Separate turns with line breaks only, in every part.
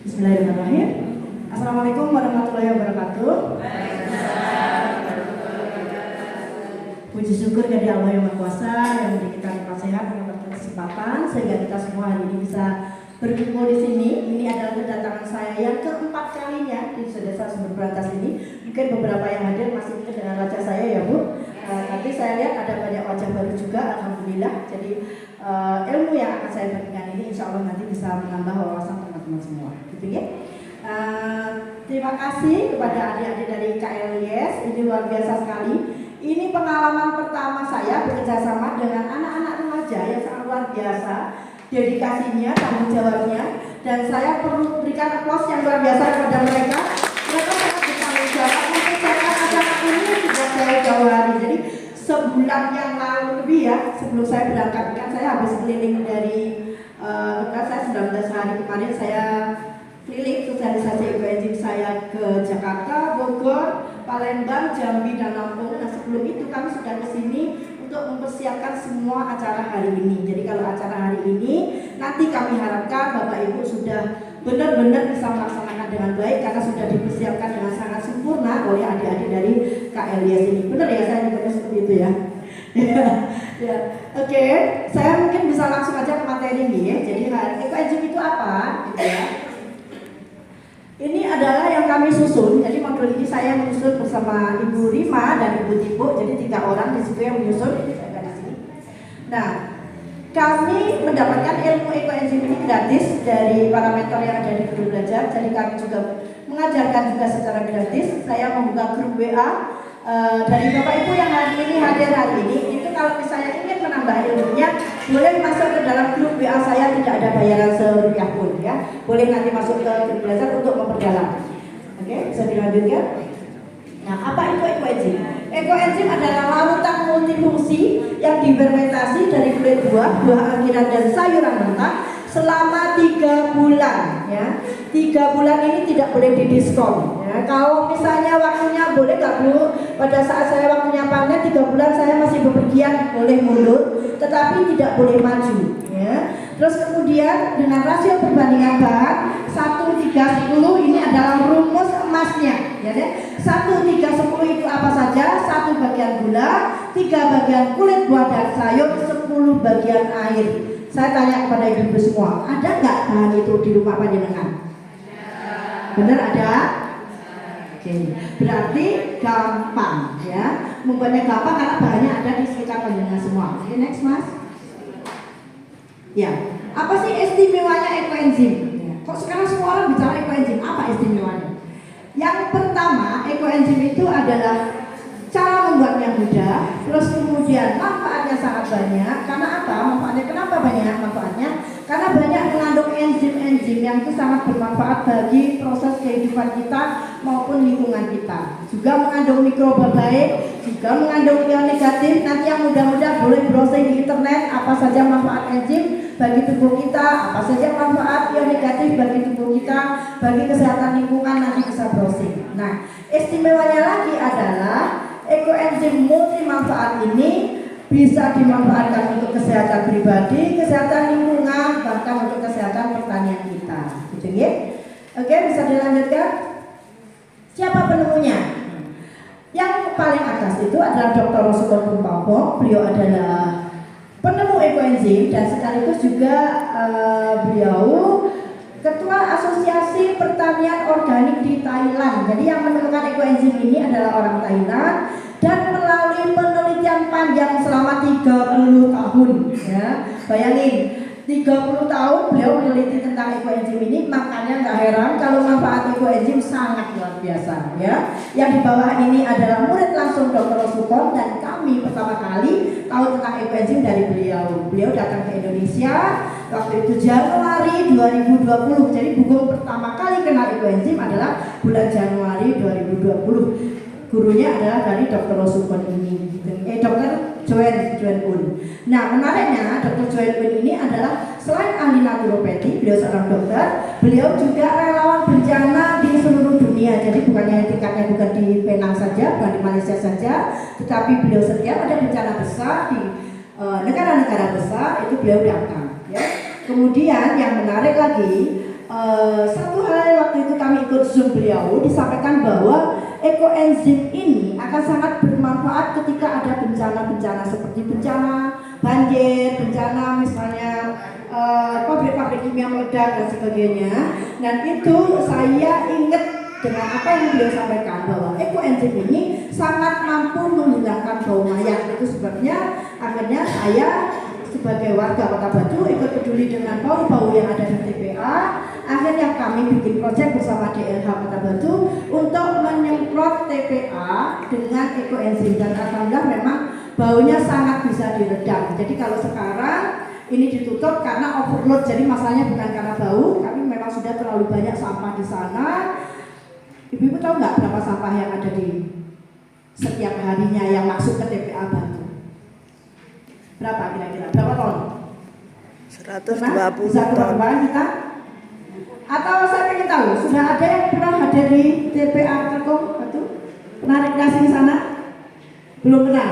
Bismillahirrahmanirrahim. Assalamualaikum warahmatullahi wabarakatuh. Puji syukur kepada Allah yang Maha Kuasa yang memberi kita nikmat sehat dan kesempatan sehingga kita semua hari ini bisa berkumpul di sini. Ini adalah kedatangan saya yang keempat kalinya di Desa Sumber Berantas ini. Mungkin beberapa yang hadir masih ingat dengan wajah saya ya Bu. Tapi saya lihat ada banyak wajah baru juga, alhamdulillah. Jadi ilmu yang akan saya berikan ini insya Allah nanti bisa menambah wawasan teman-teman semua. Gitu ya. Terima kasih kepada adik-adik dari KLIS. Ini luar biasa sekali. Ini pengalaman pertama saya bekerja sama dengan anak-anak remaja yang sangat luar biasa. Dedikasinya, tanggung jawabnya, dan saya perlu berikan aplaus yang luar biasa kepada mereka. Mereka sangat bertanggung jawab mengerjakan acara ini sejak jauh-jauh hari. Jadi sebulan yang lalu lebih ya, sebelum saya berangkat kan saya habis keliling dari saya 19 hari kemarin saya keliling sosialisasi evangelistik saya ke Jakarta, Bogor, Palembang, Jambi, dan Lampung. Nah sebelum itu kami sudah ke sini untuk mempersiapkan semua acara hari ini. Jadi kalau acara hari ini nanti kami harapkan Bapak Ibu sudah benar-benar bisa melaksanakan dengan baik karena sudah dipersiapkan dengan sangat sempurna oleh adik-adik dari KLIS ini. Benar ya saya nyebutnya seperti itu ya. Ya. Oke, saya mungkin bisa langsung aja ke materi ini ya. Jadi EcoEngine itu apa? Gitu ya. Ini adalah yang kami susun. Jadi modul ini saya menyusun bersama Ibu Rima dan Ibu Tipu. Jadi 3 orang di situ yang menyusun. Ini saya di sini. Nah, kami mendapatkan ilmu EcoEngine ini gratis dari para mentor yang ada di grup belajar. Jadi kami juga mengajarkan juga secara gratis. Saya membuka grup WA dari Bapak Ibu yang hari ini hadir hari ini. Itu kalau misalnya ingin menambah ilmunya, boleh masuk ke dalam grup WA saya, tidak ada bayaran serupiah pun ya. Boleh nanti masuk ke grup belajar untuk memperdalam. Oke, bisa dilanjutkan. Nah, apa itu EcoEngine? EcoEngine adalah larutan multifungsi yang difermentasi dari kulit buah, buah angkiran dan sayuran mentah selama 3 bulan ya. 3 bulan ini tidak boleh didiskon ya. Kalau misalnya waktunya boleh nggak Bu? Pada saat saya waktunya panen 3 bulan saya masih bepergian, boleh mundur, tetapi tidak boleh maju ya. Terus kemudian dengan rasio perbandingan bahan 1:3:10 ini adalah rumus emasnya ya. 1:3:10 itu apa saja? 1 bagian gula, 3 bagian kulit buah dan sayur, 10 bagian air. Saya tanya kepada ibu semua, ada nggak bahan itu di rumah panjenengan? Benar ada? Oke, berarti gampang ya. Membuatnya gampang karena bahannya ada di sekitar panjenengan semua. Oke, next mas. Ya, apa sih istimewanya EcoEngine? Ya. Kok sekarang semua orang bicara EcoEngine? Apa istimewanya? Yang pertama, EcoEngine itu adalah cara membuatnya mudah, terus kemudian manfaatnya sangat banyak. Karena apa? Manfaatnya kenapa banyak manfaatnya? Karena banyak mengandung enzim-enzim yang itu sangat bermanfaat bagi proses kehidupan kita maupun lingkungan kita. Juga mengandung mikroba baik, juga mengandung ion negatif. Nanti yang mudah-mudah boleh browsing di internet apa saja manfaat enzim bagi tubuh kita, apa saja manfaat ion negatif bagi tubuh kita, bagi kesehatan lingkungan, nanti bisa browsing. Nah, istimewanya lagi adalah EcoEngine multi manfaat ini bisa dimanfaatkan untuk kesehatan pribadi, kesehatan lingkungan, bahkan untuk kesehatan pertanian kita. Gitu ya? Oke, bisa dilanjutkan. Siapa penemunya? Yang paling atas itu adalah Dr. Rosukon Kumpapong. Beliau adalah penemu EcoEngine dan sekaligus juga beliau Ketua Asosiasi Pertanian Organik di Thailand. Jadi yang menemukan EcoEngine ini adalah orang Thailand dan melalui penelitian panjang selama 30 tahun ya. Bayangin 30 tahun beliau meneliti tentang EcoEngine ini, makanya nggak heran kalau manfaat EcoEngine sangat luar biasa ya. Yang di bawah ini adalah murid langsung Dr. Rosukon dan kami pertama kali tahu tentang EcoEngine dari beliau. Beliau datang ke Indonesia waktu itu Januari 2020. Jadi buku pertama kali kenal EcoEngine adalah bulan Januari 2020. Gurunya adalah dari Dr. Rosukon ini, Dr. Joen Un. Nah, menariknya Dr. Joen Un ini adalah selain ahli naturopati, beliau seorang dokter, beliau juga relawan bencana di seluruh dunia. Jadi bukannya tingkatnya bukan di Penang saja, bukan di Malaysia saja, tetapi beliau setiap ada bencana besar di negara-negara besar itu beliau datang. Ya. Kemudian yang menarik lagi, satu hal Zoom beliau disampaikan bahwa ekoenzim ini akan sangat bermanfaat ketika ada bencana-bencana seperti bencana banjir, bencana misalnya pabrik-pabrik kimia meledak dan sebagainya. Dan itu saya ingat dengan apa yang beliau sampaikan bahwa ekoenzim ini sangat mampu menghilangkan bau mayat. Itu sebabnya akhirnya saya sebagai warga Kota Batu ikut peduli dengan bau-bau yang ada di TPA. Akhirnya kami bikin proyek bersama DLH Kota Batu untuk menyemprot TPA dengan ekoenzim, dan alhamdulillah memang baunya sangat bisa diredam. Jadi kalau sekarang ini ditutup karena overload, jadi masalahnya bukan karena bau, tapi memang sudah terlalu banyak sampah di sana. Ibu-ibu tahu nggak berapa sampah yang ada di setiap harinya yang masuk ke TPA Batu? Berapa kira-kira? Berapa ton?
120
bisa
ton.
Kita? Atau saya ingin tahu, sudah ada yang pernah hadir di TPA Telkom Batu? Pernah rekreasi di sana? Belum pernah?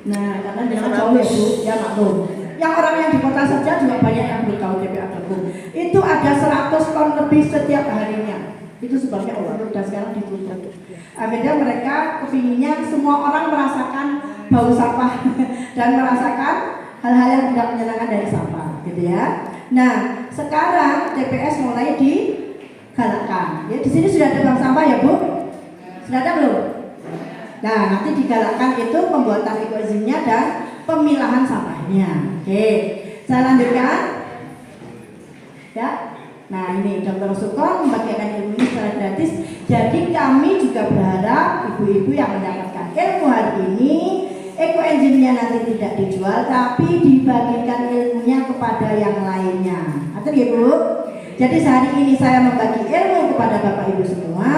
Nah, karena jangan jauh ya Bu, ya maklum. Yang orang yang di kota saja juga banyak yang belum tahu TPA Telkom. Itu ada 100 ton lebih setiap harinya. Itu sebabnya overload dan sekarang ditutup. Akhirnya mereka kepinginnya semua orang merasakan bau sampah dan merasakan hal-hal yang tidak menyenangkan dari sampah, gitu ya. Nah, sekarang TPS mulai digalakkan. Ya, di sini sudah ada bank sampah ya Bu? Sudah ada belum? Nah, nanti digalakkan itu pembuatan ekoenzimnya dan pemilahan sampahnya. Oke, saya lanjutkan. Ya. Nah, ini Dr. Sukon membagikan ilmu ini secara gratis. Jadi kami juga berharap ibu-ibu yang mendapatkan ilmu hari ini, ekoenzimnya nanti tidak dijual, tapi dibagikan ilmunya kepada yang lainnya. Atur ya Bu? Jadi sehari ini saya membagi ilmu kepada Bapak Ibu semua,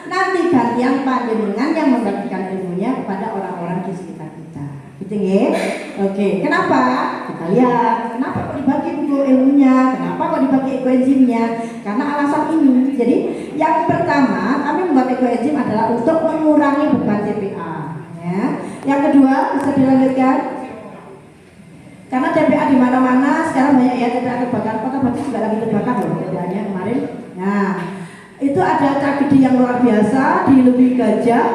nanti gantian panjenengan yang membagikan ilmunya kepada orang-orang di sekitar kita. Gitu ya? Oke, kenapa? Kita lihat, kenapa kok dibagi Bu ilmunya? Kenapa kok dibagi ekoenzimnya? Karena alasan ini. Jadi yang pertama, kami membuat ekoenzim adalah untuk mengurangi beban TPA. Ya. Yang kedua, bisa dilanjutkan. Karena TPA di mana-mana sekarang banyak ya TPA terbakar. Kota Batu juga lagi terbakar loh TPA-nya kemarin. Nah, itu ada tragedi yang luar biasa di Lubuk Gajah,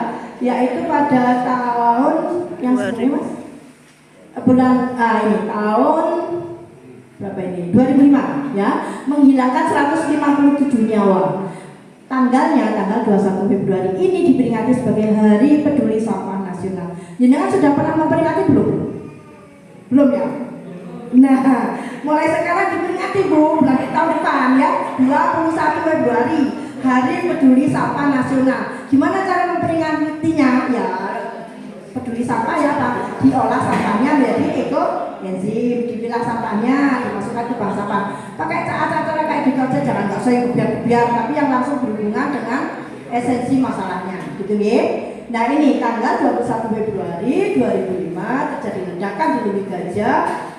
yaitu pada tahun yang sebelumnya Mas, bulan ini tahun berapa ini? 2005 ya, menghilangkan 157 nyawa. Tanggalnya tanggal 21 Februari ini diperingati sebagai Hari Peduli Sampah Nasional. Jenengan sudah pernah memperingati belum? Belum ya? Nah, mulai sekarang diperingati Bu, bulan tahun depan ya, 21 Februari Hari Peduli Sampah Nasional. Gimana cara memperingatinya? Ya, peduli sampah ya Pak, diolah sampahnya menjadi ekoenzim, dipilah sampahnya, dimasukkan ke bank sampah. Pakai cara-cara kayak gitu aja, jangan nggak usah yang gebiar-gebiar, tapi yang langsung berhubungan dengan esensi masalahnya, gitu ya. Nah ini tanggal 21 Februari 2005 terjadi ledakan di Lubuk Gajah,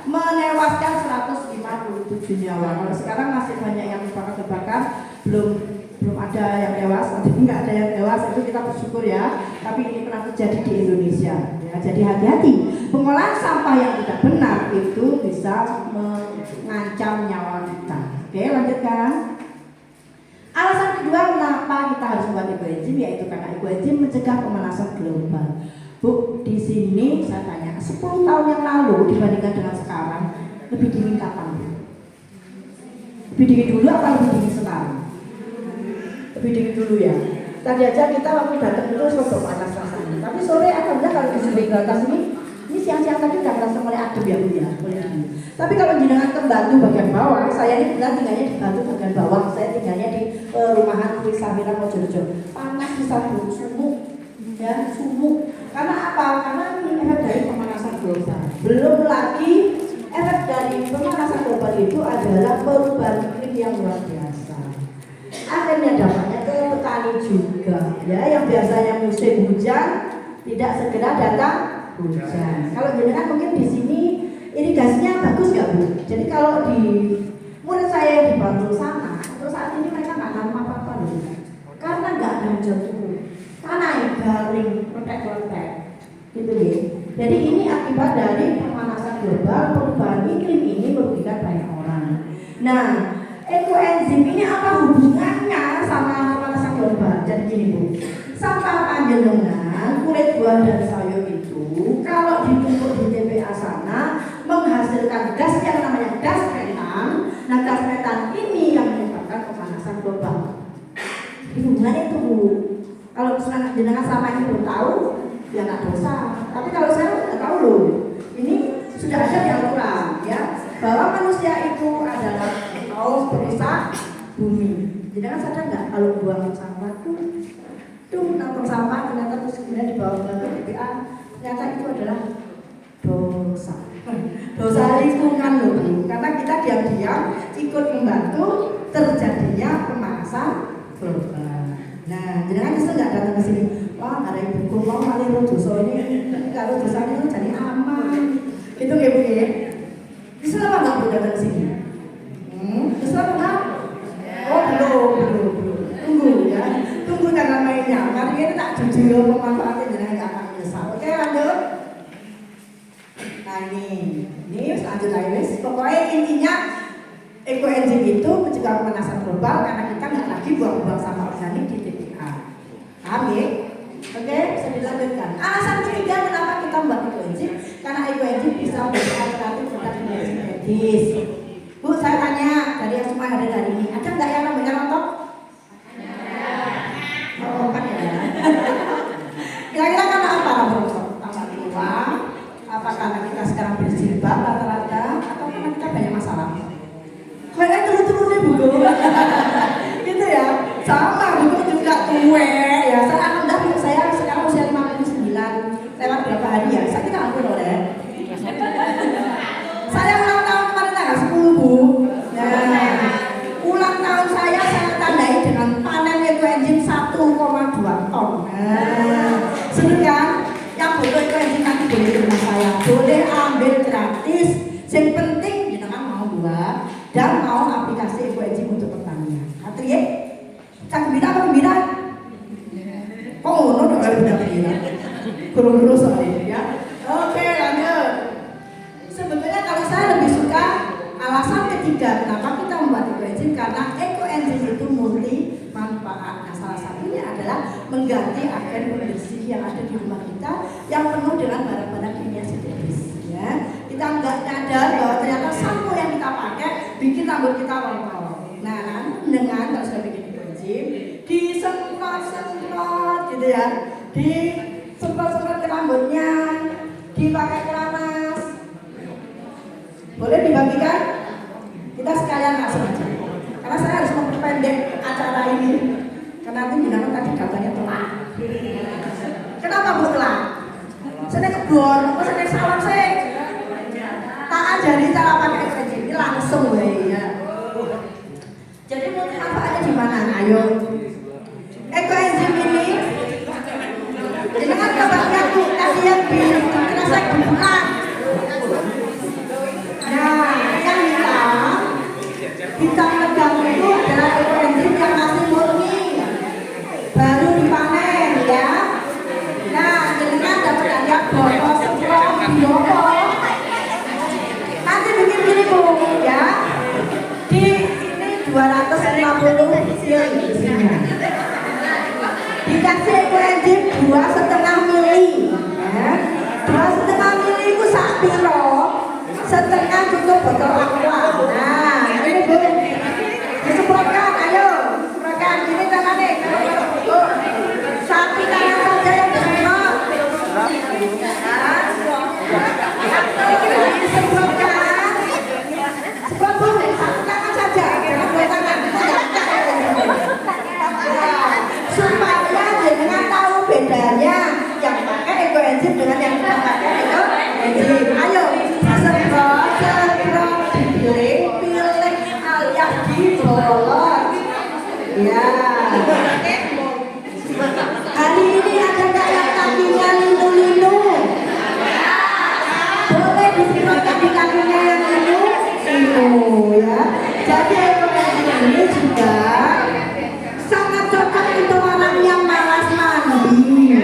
menewaskan 157 nyawa. Kalau sekarang masih banyak yang terbakar, belum ada yang tewas, jadi nggak ada yang tewas, itu kita bersyukur ya. Tapi ini pernah terjadi di Indonesia ya, jadi hati-hati. Pengolahan sampah yang tidak benar itu bisa mengancam nyawa kita. Oke, lanjutkan. Alasan kedua kenapa kita harus membuat ekoenzim, yaitu karena ekoenzim mencegah pemanasan global. Bu, di sini saya tanya, 10 tahun yang lalu dibandingkan dengan sekarang, lebih dingin kapan? Lebih dingin dulu apa lebih dingin sekarang? Lebih dingin dulu ya. Tadi aja kita waktu datang itu sudah panas rasanya. Tapi sore alhamdulillah kalau di sini atas ini siang-siang tadi udah merasa mulai adem ya Bu ya, mulai dingin. Tapi kalau jenengan ke Batu bagian bawah, saya ini bilang tinggalnya di Batu bagian bawah, saya tinggalnya di rumahan di Sambiran Mojorejo. Panas bisa Bu, sumuk, ya sumuk. Karena apa? Karena ini efek dari pemanasan global. Belum lagi efek dari pemanasan global itu adalah perubahan iklim yang luar biasa. Akhirnya dampaknya ke petani juga, ya yang biasanya musim hujan tidak segera datang hujan. Kalau jenengan mungkin di sini irigasinya bagus nggak Bu? Jadi kalau di murid saya yang di Bantul sana, untuk saat ini mereka nggak tanam apa-apa loh, karena nggak ada hujan turun, tanah yang garing, letek-letek, gitu ya. Jadi ini akibat dari pemanasan global, perubahan iklim ini merugikan banyak orang. Nah, ekoenzim ini apa hubungannya sama pemanasan global? gas yang namanya gas metan. Nah, gas metan ini yang menyebabkan pemanasan global. Jadi hubungannya itu Bu. Kalau jenengan sama ini belum tahu, ya nggak dosa. Tapi kalau saya nggak tahu loh, ini sudah ada di Al-Quran ya, bahwa manusia itu adalah kaum perusak bumi. Jenengan sadar nggak kalau buang sampah tuh nangkep sampah ternyata terus kemudian dibawa ke TPA, ternyata itu adalah dosa. Dosa lingkungan loh Bu. Karena kita diam-diam ikut membantu terjadinya pemanasan global. Nah, jenengan bisa nggak datang ke sini? Wah, ada ibu kulo kali dosa ini, kalau dosa ini jadi aman. Itu kayak Bu ya. Bisa apa nggak Bu datang ke sini? Bisa apa nggak? Oh belum. Tunggu ya, tunggu tanggal mainnya. Mari kita tak jujur memanfaatkan jenengan nggak akan menyesal. Oke, lanjut. Nah ini lanjut lagi. Pokoknya intinya ekoenzim itu mencegah pemanasan global karena kita nggak lagi buang-buang sampah organik di TPA. Paham ya? Oke, bisa dilanjutkan. Alasan ketiga kenapa kita membuat ekoenzim, karena ekoenzim bisa menjadi alternatif terhadap medis medis. Bu, saya tanya dari yang semua ada dari ini, ada nggak yang namanya rontok? Oh kan ya. Kira-kira karena apa rontok? Tambah tua? Apa karena kita sekarang berjilbab rata-rata? Atau karena kita banyak masalah? Kayaknya turun-turun deh Bu. Gitu ya, sama Bu juga tua ya. Saya alhamdulillah saya sekarang usia 59. Lewat berapa hari ya? Saya kita ampun oleh. Saya ulang tahun kemarin tanggal 10 Bu. Nah, ulang tahun saya tandai dengan panen ekoenzim 1,2 ton. Nah, seru kan? Yang butuh ekoenzim nanti boleh ke rumah saya, boleh ambil gratis. Yang penting jenengan mau buat dan mau aplikasi ekoenzim untuk pertanian. Ngerti ya? Cak gembira apa gembira? Oh, no dong kalau udah gembira. Guru-guru soalnya ya. Oke, lanjut. Sebetulnya kalau saya lebih suka alasan ketiga kenapa kita membuat ekoenzim, karena ekoenzim itu multi manfaat. Nah, salah satunya adalah mengganti agen pembersih yang ada di rumah kita yang penuh dengan barang-barang kimia sintetis. Ya, kita nggak nyadar bahwa ternyata sampo yang kita pakai bikin rambut kita rontok. Nah, dengan kalau sudah bikin ekoenzim, disemprot gitu ya, disemprot ke rambutnya, dipakai keramas. Boleh dibagikan? Kita sekalian langsung aja. Karena saya harus memperpendek acara ini. Karena nanti jenengan tadi katanya telat. Kenapa Bu telat? Saya kebon, saya salam saya. Tak ajari cara pakai ekoenzim ini langsung ya. Jadi mau manfaatnya di mana? Ayo. Ekoenzim ini jenengan coba lihat Bu, kalian bisa dibuat. Nah, yang hitam tegang itu adalah ekoenzim yang masih murni, baru dipanen ya. Nah, jenengan dapat hadiah botol semprot biopol. Nanti bikin gini Bu ya. Di ini 250 ml isinya. Dikasih ekoenzim 2,5 mili ya. 2,5 mili itu sak piro? Setengah cukup botol aqua. Nah, ini Bu, disemprotkan, ayo, semprotkan. Ini tangannya, satu tangan saja yang disemprot. Disemprotkan, semprot Bu, satu tangan saja, jangan dua tangan. Supaya jenengan tahu bedanya yang pakai ekoenzim dengan yang tidak pakai ekoenzim. Ayo. Semprot, dipilih alias dibolot. Ya. Hari ini ada nggak yang kakinya linu-linu? Boleh disemprotkan di kakinya yang linu ya. Jadi ekoenzim ini juga sangat cocok untuk orang yang malas mandi.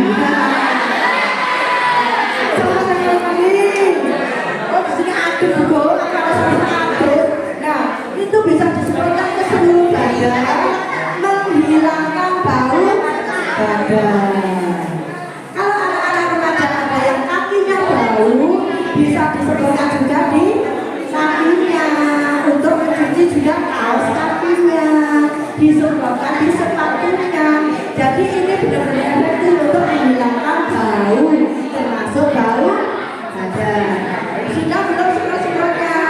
Nah, itu bisa disemprotkan ke seluruh badan, menghilangkan bau badan. Kalau anak-anak remaja ada yang kakinya bau, bisa disemprotkan juga di disemprotkan di sepatunya. Jadi ini benar-benar efektif untuk menghilangkan bau, termasuk bau badan. Sudah belum semprot-semprotnya?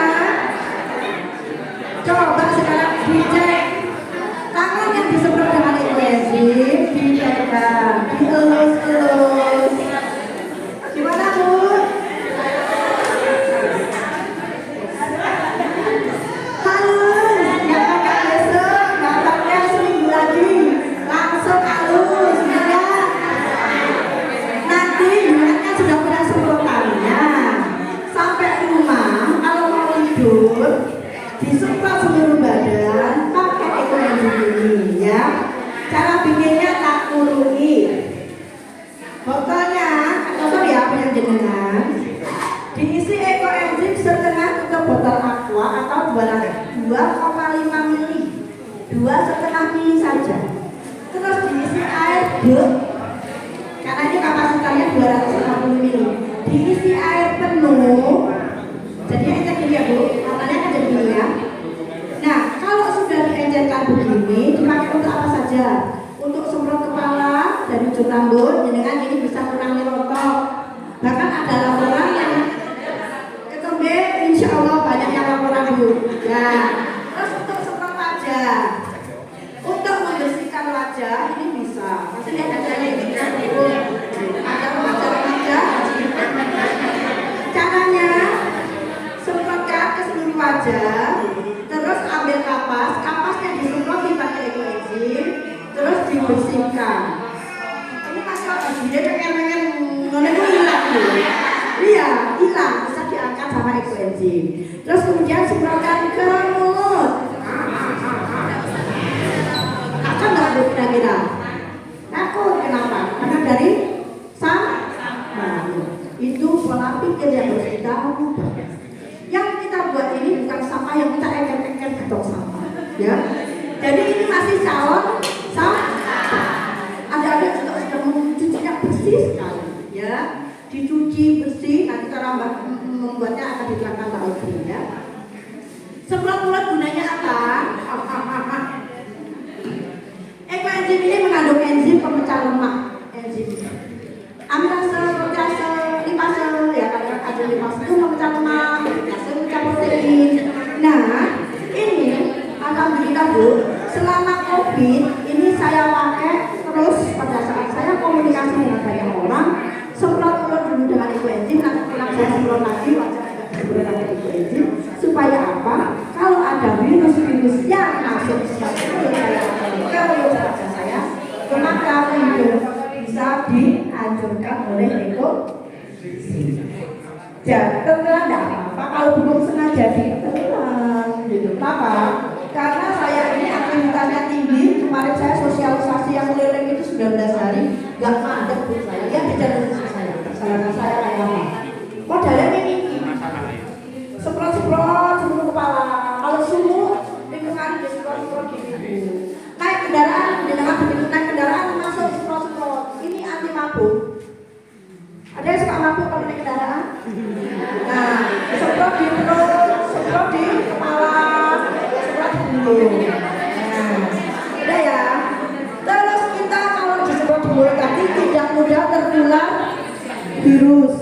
Coba sekarang dicek tangan yang disemprot dengan enzim, dicekkan, dielus-elus. Gimana Bu? Halus, nggak pakai besok, nggak pakai seminggu lagi, langsung halus, ya. Nanti kan sudah pernah semprotannya. Sampai rumah, kalau mau tidur, disemprot seluruh badan pakai ekoenzim ini, ya. Cara bikinnya tak kurungi. Botolnya, atau ya punya jenengan, diisi ekoenzim setengah untuk botol aqua atau 2,5 mili, 2,5 mili saja. Terus diisi air karena ini kapasitasnya 250 mili. Diisi air penuh. Jadi encer gini ya Bu, warnanya kan jadi gini ya. Nah, kalau sudah diencerkan begini, dipakai untuk apa saja? Untuk semprot kepala dan ujung rambut, dengan ini bisa kurangi rontok. Bahkan ada laporan yang ketembe, insya Allah banyak yang laporan Bu. Nah, terus untuk semprot wajah, untuk membersihkan wajah ini bisa. Maksudnya ada yang ada wajah. Caranya semprotkan ke seluruh wajah, terus ambil kapasnya disemprot dipakai ekoenzim, terus dibersihkan. Ini masalah dia pengen itu hilang tuh. Iya, hilang, bisa diangkat sama ekoenzim. Terus kemudian semprotkan ke mulut. Akan nggak Bu kira-kira? Takut kenapa? Karena dari sampah. Itu pola pikir yang harus kita ubah. Yang kita buat ini bukan sampah yang kita eker-eker ke tong sampah, ya. Jadi ini masih calon sampah. Ada juga sudah mencucinya bersih sekali, ya. Dicuci bersih, nanti cara membuatnya akan diterangkan Pak Audrey, ya. Semprot mulut gunanya apa? Ekoenzim ini mengandung enzim pemecah lemak, enzim amilase, protease, lipase, ya kalau ada lipase itu memecah lemak, protease memecah protein. Nah, ini alhamdulillah Bu, selama COVID ini saya pakai terus pada saat saya komunikasi dengan banyak orang, semprot mulut dulu dengan ekoenzim, nanti pulang saya semprot lagi wajah semprot dengan ekoenzim, supaya apa? Kalau ada virus-virus yang masuk ke mulut wajah saya, maka bisa dianjurkan oleh ekoenzim. Jangan telan tidak apa-apa, kalau belum sengaja ditelan gitu. Apa? Karena saya ini aktivitasnya tinggi, kemarin saya sosialisasi yang keliling itu 19 hari, nggak mandek Bu saya, ya di jalan saya, perjalanan saya kayak apa? Modalnya ini, semprot-semprot seluruh kepala, kalau sumur, lingkungan di semprot-semprot gitu. Naik kendaraan, naik kendaraan masuk semprot-semprot, ini anti mabuk. Ada yang suka mabuk kalau naik kendaraan? Nah, semprot di perut, semprot di kepala, semprot di mulut. Nah, udah ya. Terus kita kalau disemprot di mulut tadi tidak mudah tertular virus.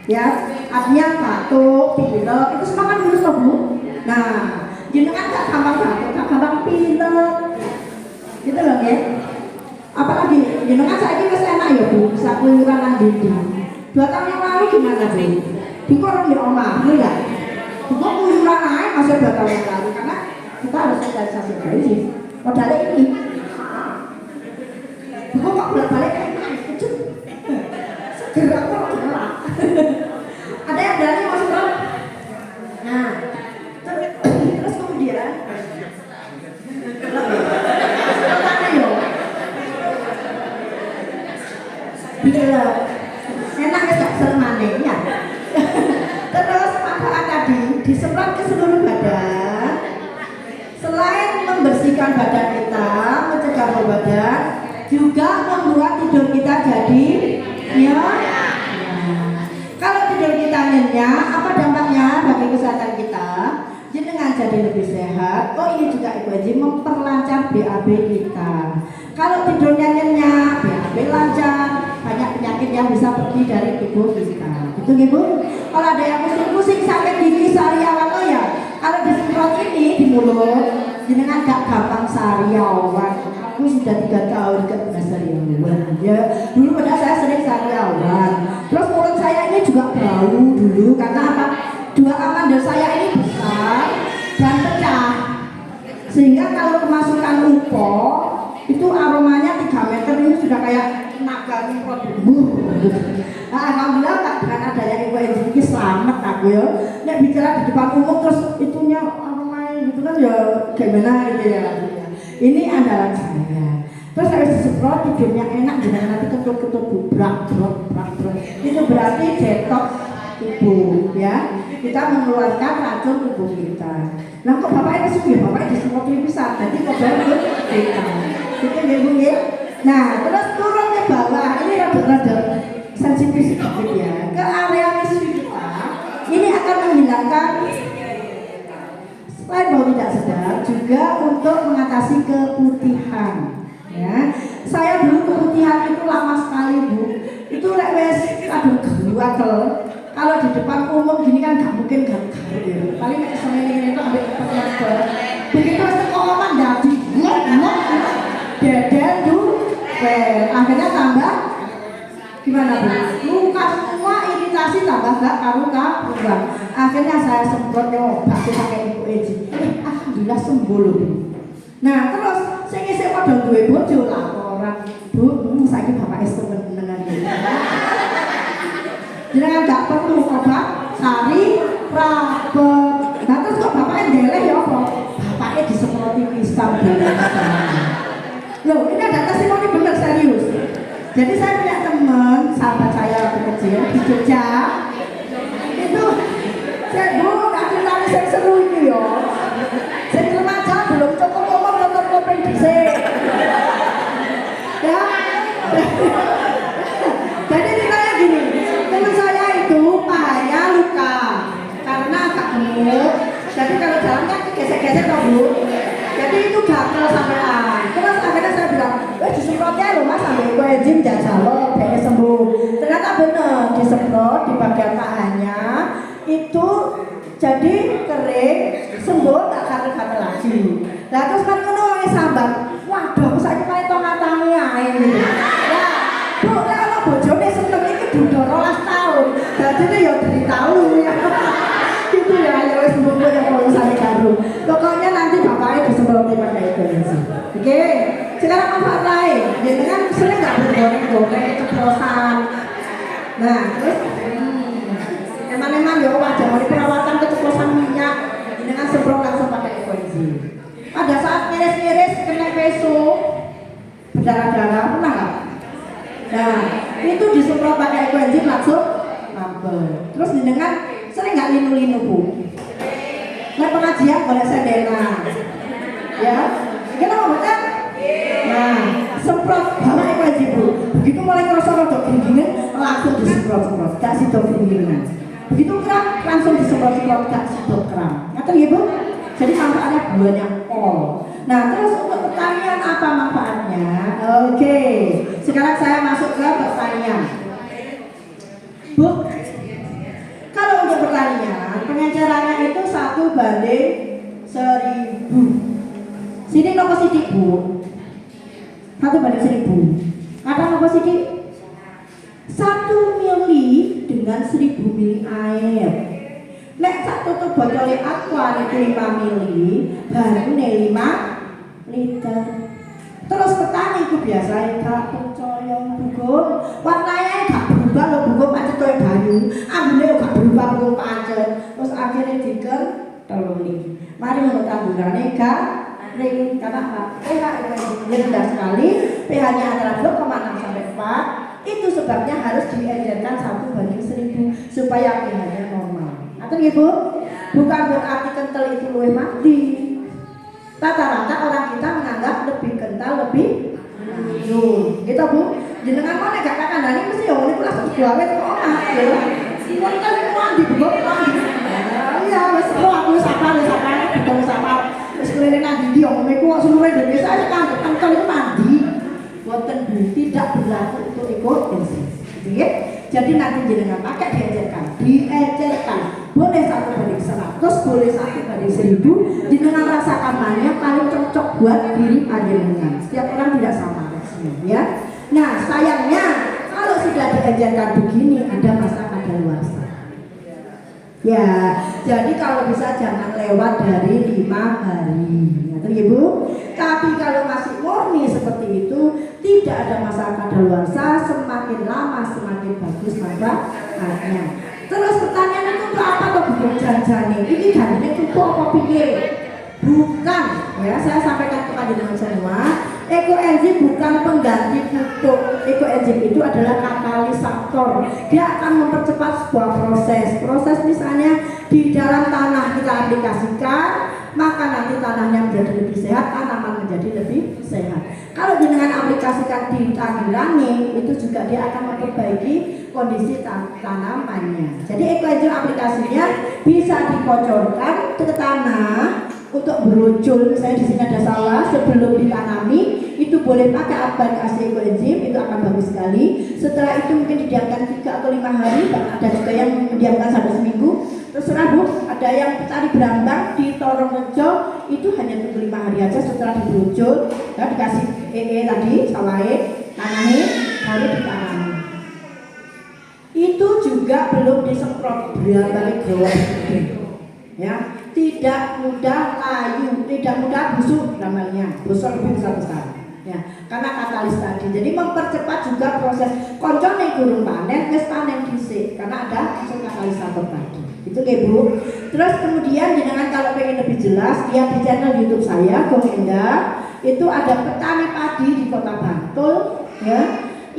Ya, artinya batuk, pilek, itu semua kan virus toh Bu. Nah, jenengan gak gampang batuk, gak gampang pilek. Gitu loh ya. Apalagi jenengan saya ini masih enak ya Bu, bisa keluyuran lagi. 2 tahun yang lalu gimana Bu? Di koron di omah, enggak? Bukan keluyuran aja masih 2 tahun yang lalu, karena kita harus sosialisasi dulu. Modalnya ini, bukan kok bolak-balik kayak kecil, segera kok gerak. Ada yang berani masuk ke? Nah, terus kemudian bila enak ya sermane ya. Terus manfaat tadi disemprot ke seluruh badan. Selain membersihkan badan kita, mencegah bau badan, juga membuat tidur kita jadi nyenyak. Kalau tidur kita nyenyak, apa dampaknya bagi kesehatan kita? Jenengan jadi lebih sehat. Oh ini juga ekoenzim memperlancar BAB kita. Kalau tidurnya nyenyak, BAB lancar, banyak penyakit yang bisa pergi dari tubuh kita. Itu Ibu. Kalau ada yang pusing-pusing sakit gigi sariawan, oh ya, kalau disemprot ini di mulut, jenengan gak gampang sariawan. Aku sudah 3 tahun gak pernah sariawan. Ya, dulu pada saya sering sariawan. Terus mulut saya ini juga bau dulu karena apa? 2 amandel saya ini besar dan pecah, sehingga kalau kemasukan UPO itu aromanya 3 meter ini sudah kayak naga nyemprot. Nah, alhamdulillah Kak, dengan adanya ekoenzim ini selamat aku ya. Nek bicara di depan umum terus itunya aromanya gitu kan ya gimana gitu ya. Ini andalan saya. Terus harus disemprot tidurnya enak, jangan nanti ketut-ketut bubrak. Itu berarti detox tubuh ya. Kita mengeluarkan racun tubuh kita. Nah kok bapaknya kesugi, bapaknya disemprot bisa, jadi kok baru kita. Itu ya Bu ya. Nah terus turun ke bawah, ini rada-rada sensitif sedikit ya. Ke area misi kita, ini akan menghilangkan selain bau tidak sedap, juga untuk mengatasi keputihan. Ya, saya dulu keputihan itu lama sekali Bu. Itu lewes, aduh gatel. Kalau di depan umum gini kan gak mungkin gak ya. Paling kayak semene itu ambil keputihan. Begitu sekolah jadi dedel tuh, akhirnya tambah gimana Bu? Luka semua, iritasi tambah gak karu-karuan. Akhirnya saya semprot nyoba pakai ekoenzim. Alhamdulillah sembuh loh. Nah terus saya ngisi pada duwe bojo laporan Bu, saiki bapak es temen-temenan gitu. Jangan gak perlu obat sari prabot. Nah terus kok bapaknya ngeleh ya apa? Bapaknya disemproti pisang dulu. Loh ini ada testimoni bener serius. Jadi saya punya teman, sahabat saya waktu kecil di Jogja. Itu saya Bu, gak ceritanya saya seru ini ya. Saya remaja belum cukup ngomong nonton kopeng disik. Ya. Jadi ceritanya gini, teman saya itu pahanya luka karena agak gemuk. Jadi kalau jalan kan gesek-gesek toh Bu. Jadi itu gatel sampean. Terus akhirnya saya bilang, disemprotnya loh Mas ambil ekoenzim jajal lo, biar sembuh. Ternyata bener disemprot di bagian pahanya itu jadi kering, sembuh, tak gatel-gatel lagi. Nah terus kan ngono sambat, waduh saya kemarin tau ngatangi ae gitu. Ya, Bu, kalau bojone seneng iki butuh 12 tahun. Jadi ya tahu ya. Gitu ya, ya wis mbok ya kalau saya karo. Pokoknya nanti bapaknya disemprot pakai ekoenzim. Oke. Sekarang manfaat lain, dengan sering nggak bergoreng-goreng, keceplosan. Nah, terus emang ya wajar dari perawatan keceplosan minyak dengan semprot langsung pakai ekoenzim. Pada saat ngiris-ngiris kena peso berdarah-darah, pernah nggak? Nah, itu disemprot pakai ekoenzim langsung mampet. Terus dengan sering nggak linu-linu Bu? Nah pengajian boleh sedena, ya. Kita mau baca? Nah, semprot bawa ekoenzim Bu. Begitu mulai ngerasa rodok gini-gini, langsung disemprot-semprot, gak sido gini-gini. Begitu kram, langsung disemprot-semprot, gak sido kram. Ngerti ya Bu? Jadi manfaatnya banyak Nah, terus untuk pertanian apa manfaatnya? Oke, sekarang saya masuk ke pertanian. Bu, kalau untuk pertanian, pengecarannya itu 1:1000. Sini nopo sidik Bu. 1:1000. Kata nopo sidik? 1 mili dengan 1000 mili air. Nek sak tutup botol aqua itu 5 mili, baru 5 liter. Terus petani itu biasanya gak percaya Bugum, warnanya gak berubah loh Bugum, pancet kayak banyu, ambune gak berubah Bugum pancet. Terus akhirnya diker teluri. Mari menurut tandurannya gak ring, karena pH itu rendah sekali, pH-nya antara 2,6 sampai 4. Itu sebabnya harus diencerkan 1:1000 supaya pH-nya normal. Atau Ibu, bukan berarti kental itu luwih mati. Rata-rata orang kita menganggap lebih kental, lebih gitu Bu. Jenengan mau nek gak kandhani mesti yo niku langsung gawe kok omah ya. Kental itu mandi Bu. Iya, wis aku sapa selele nanti dia ngomongku seluruh Indonesia aja kan kalau itu mandi boten Bu, tidak berlaku untuk ekoenzim. Jadi nanti jenengan pakai diecerkan boleh 1:100, boleh 1:1000, jenengan rasakan mana yang paling cocok buat diri panjenengan. Setiap orang tidak sama ya. Nah sayangnya kalau sudah diecerkan begini ada masa kadaluarsa. Ya, jadi kalau bisa jangan lewat dari 5 hari, ngerti Ibu? Tapi kalau masih murni seperti itu, tidak ada masa kadaluarsa, semakin lama semakin bagus manfaatnya. Terus pertanyaan itu apa kok bukan janjane? Ini janjane itu apa pikir? Bukan, ya saya sampaikan kepada teman semua. Ekoenzim bukan pengganti pupuk. Ekoenzim itu adalah katalisator. Dia akan mempercepat sebuah proses misalnya di dalam tanah kita aplikasikan, maka nanti tanahnya menjadi lebih sehat, tanaman menjadi lebih sehat. Kalau dengan aplikasikan di tanggilannya, itu juga dia akan memperbaiki kondisi tanamannya. Jadi ekoenzim aplikasinya bisa dikocorkan ke tanah untuk berucul. Misalnya di sini ada sawah, sebelum ditanami itu boleh pakai aplikasi ekoenzim, itu akan bagus sekali. Setelah itu mungkin didiamkan 3 atau 5 hari, ada juga yang mendiamkan sampai seminggu. Terserah Bu, ada yang tadi berambang di Torongrejo itu hanya tunggu 5 hari aja setelah diberucul, ya dikasih tadi sawahnya, tanahnya, baru ditanami. Itu juga belum disemprot berambang grower, ya. Tidak mudah layu, tidak mudah busuk namanya, busuk lebih besar. Ya, karena katalis tadi, jadi mempercepat juga proses koncone gurung panen, wis panen dhisik, karena ada unsur katalisator tadi. Itu ya Bu. Terus kemudian jangan kalau pengen lebih jelas, lihat di channel YouTube saya, Gong Endah, itu ada petani padi di Kota Bantul, ya,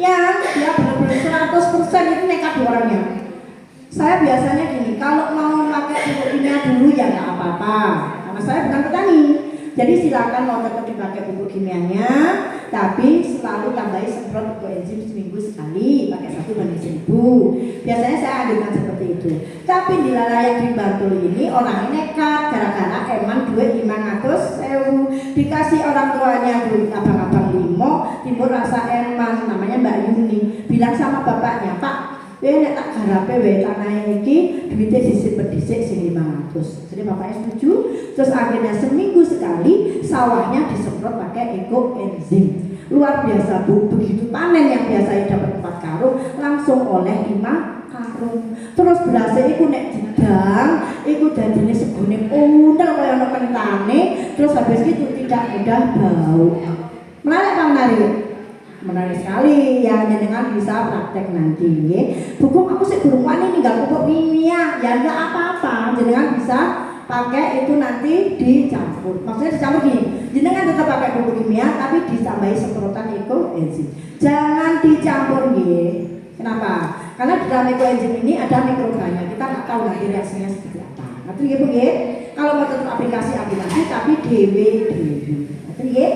yang dia benar-benar 100% itu nekat orangnya. Saya biasanya gini, kalau mau pakai pupuk kimia dulu ya nggak apa-apa, karena saya bukan petani. Jadi silakan mau tetap dipakai pupuk kimianya, tapi selalu tambahi semprot ekoenzim seminggu sekali, pakai 1:1000. Biasanya saya anjurkan seperti itu. Tapi di layak di Bantul ini orang nekat gara-gara eman duit 500.000 dikasih orang tuanya duit abang-abang limo, timbul rasa eman, namanya Mbak Yuni, bilang sama bapaknya, Pak, nek tak garape wae tanah iki duitnya disimpen dhisik sing 500. Jadi bapaknya setuju. Terus akhirnya seminggu sekali sawahnya disemprot pakai ekoenzim. Luar biasa Bu, begitu panen yang biasanya dapat 4 karung langsung oleh 5 karung. Terus berasnya iku nek jedang, iku dadine segone undel kaya ana kentane, terus habis itu tidak mudah bau. Menarik Pak menarik. Menarik sekali ya, jenengan bisa praktek nanti ya. Buku aku sih gurung wani ninggal pupuk kimia ya enggak apa-apa, jenengan bisa pakai itu nanti dicampur. Maksudnya dicampur gini, jenengan tetap pakai pupuk kimia tapi ditambahi semprotan ekoenzim. Jangan dicampur ya. Kenapa? Karena di dalam ekoenzim ini ada mikrobanya, kita nggak tahu nanti reaksinya seperti apa. Nanti ya Bu ya. Kalau mau tetap aplikasi tapi dewe. Nanti ya.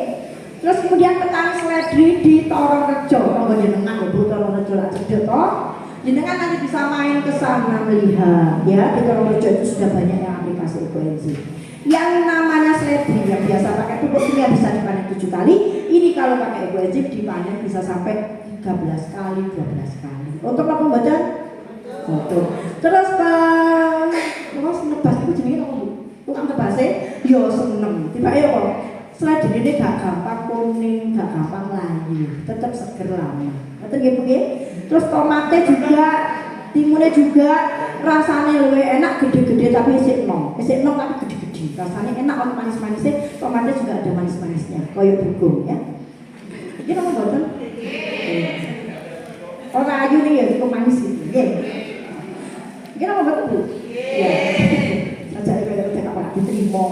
Terus kemudian petani seledri di Torongrejo, kalau jenengan Bu Torongrejo lah cedek toh, jenengan nanti bisa main ke sana melihat ya, di Torongrejo itu sudah banyak yang aplikasi ekoenzim. Yang namanya seledri yang biasa pakai pupuk kimia bisa dipanen 7 kali, ini kalau pakai ekoenzim dipanen bisa sampai 13 kali, 12 kali. Untuk apa membaca? Untuk. Terus terus nebas itu jenenge apa Bu? Tukang tebase, yo seneng. Tiba ya kok. Seledri ini gak gampang kuning, gak gampang layu, tetap seger lama. Betul ya Bu ya? Terus tomatnya juga, timunnya juga rasanya lebih enak, gede-gede tapi isik nom tapi gede-gede. Rasanya enak, orang manis-manisnya, tomatnya juga ada manis-manisnya, koyo buku ya. Ini nomor boten? Orang ayu nih ya, cukup manis gitu. Ini nomor boten Bu? Iya. Saja itu apa diterima.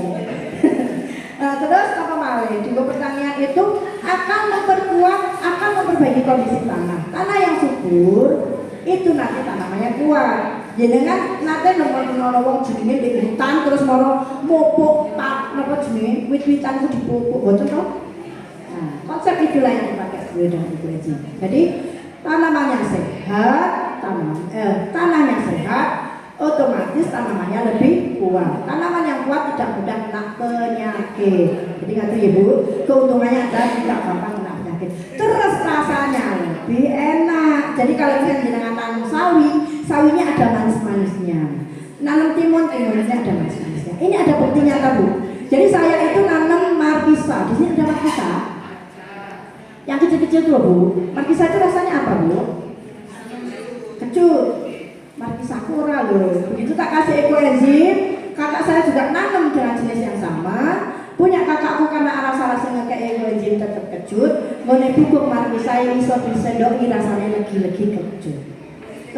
Nah, terus apa malih? Juga pertanyaan itu akan memperbaiki kondisi tanah. Tanah yang subur itu nanti tanamannya kuat. Jenengan nanti nomor wong jenenge di hutan terus moro mupuk napa jenenge wit-witan itu dipupuk boten to? Nah, konsep itulah yang dipakai sebenarnya dengan ekoenzim. Jadi tanamannya sehat, tanahnya sehat, otomatis tanamannya lebih kuat. Tanaman yang kuat tidak mudah kena penyakit. Jadi nggak tuh ya Bu, keuntungannya adalah tidak gampang kena penyakit. Terus rasanya lebih enak. Jadi kalau misalnya jenengan tanam sawi, sawinya ada manis-manisnya. Nanam timun, timunnya ada manis-manisnya. Ini ada buktinya kan Bu. Jadi saya itu nanam markisa. Di sini ada markisa. Yang kecil-kecil tuh Bu. Markisa itu rasanya apa Bu? Kecut. Markisa sakura loh. Begitu tak kasih ekoenzim, kakak saya juga nanam dengan jenis yang sama. Punya kakakku karena rasa-rasanya kayak ekoenzim tetap kecut. Ngone bubuk markisa ini iso disendoki rasanya lagi-lagi kecut.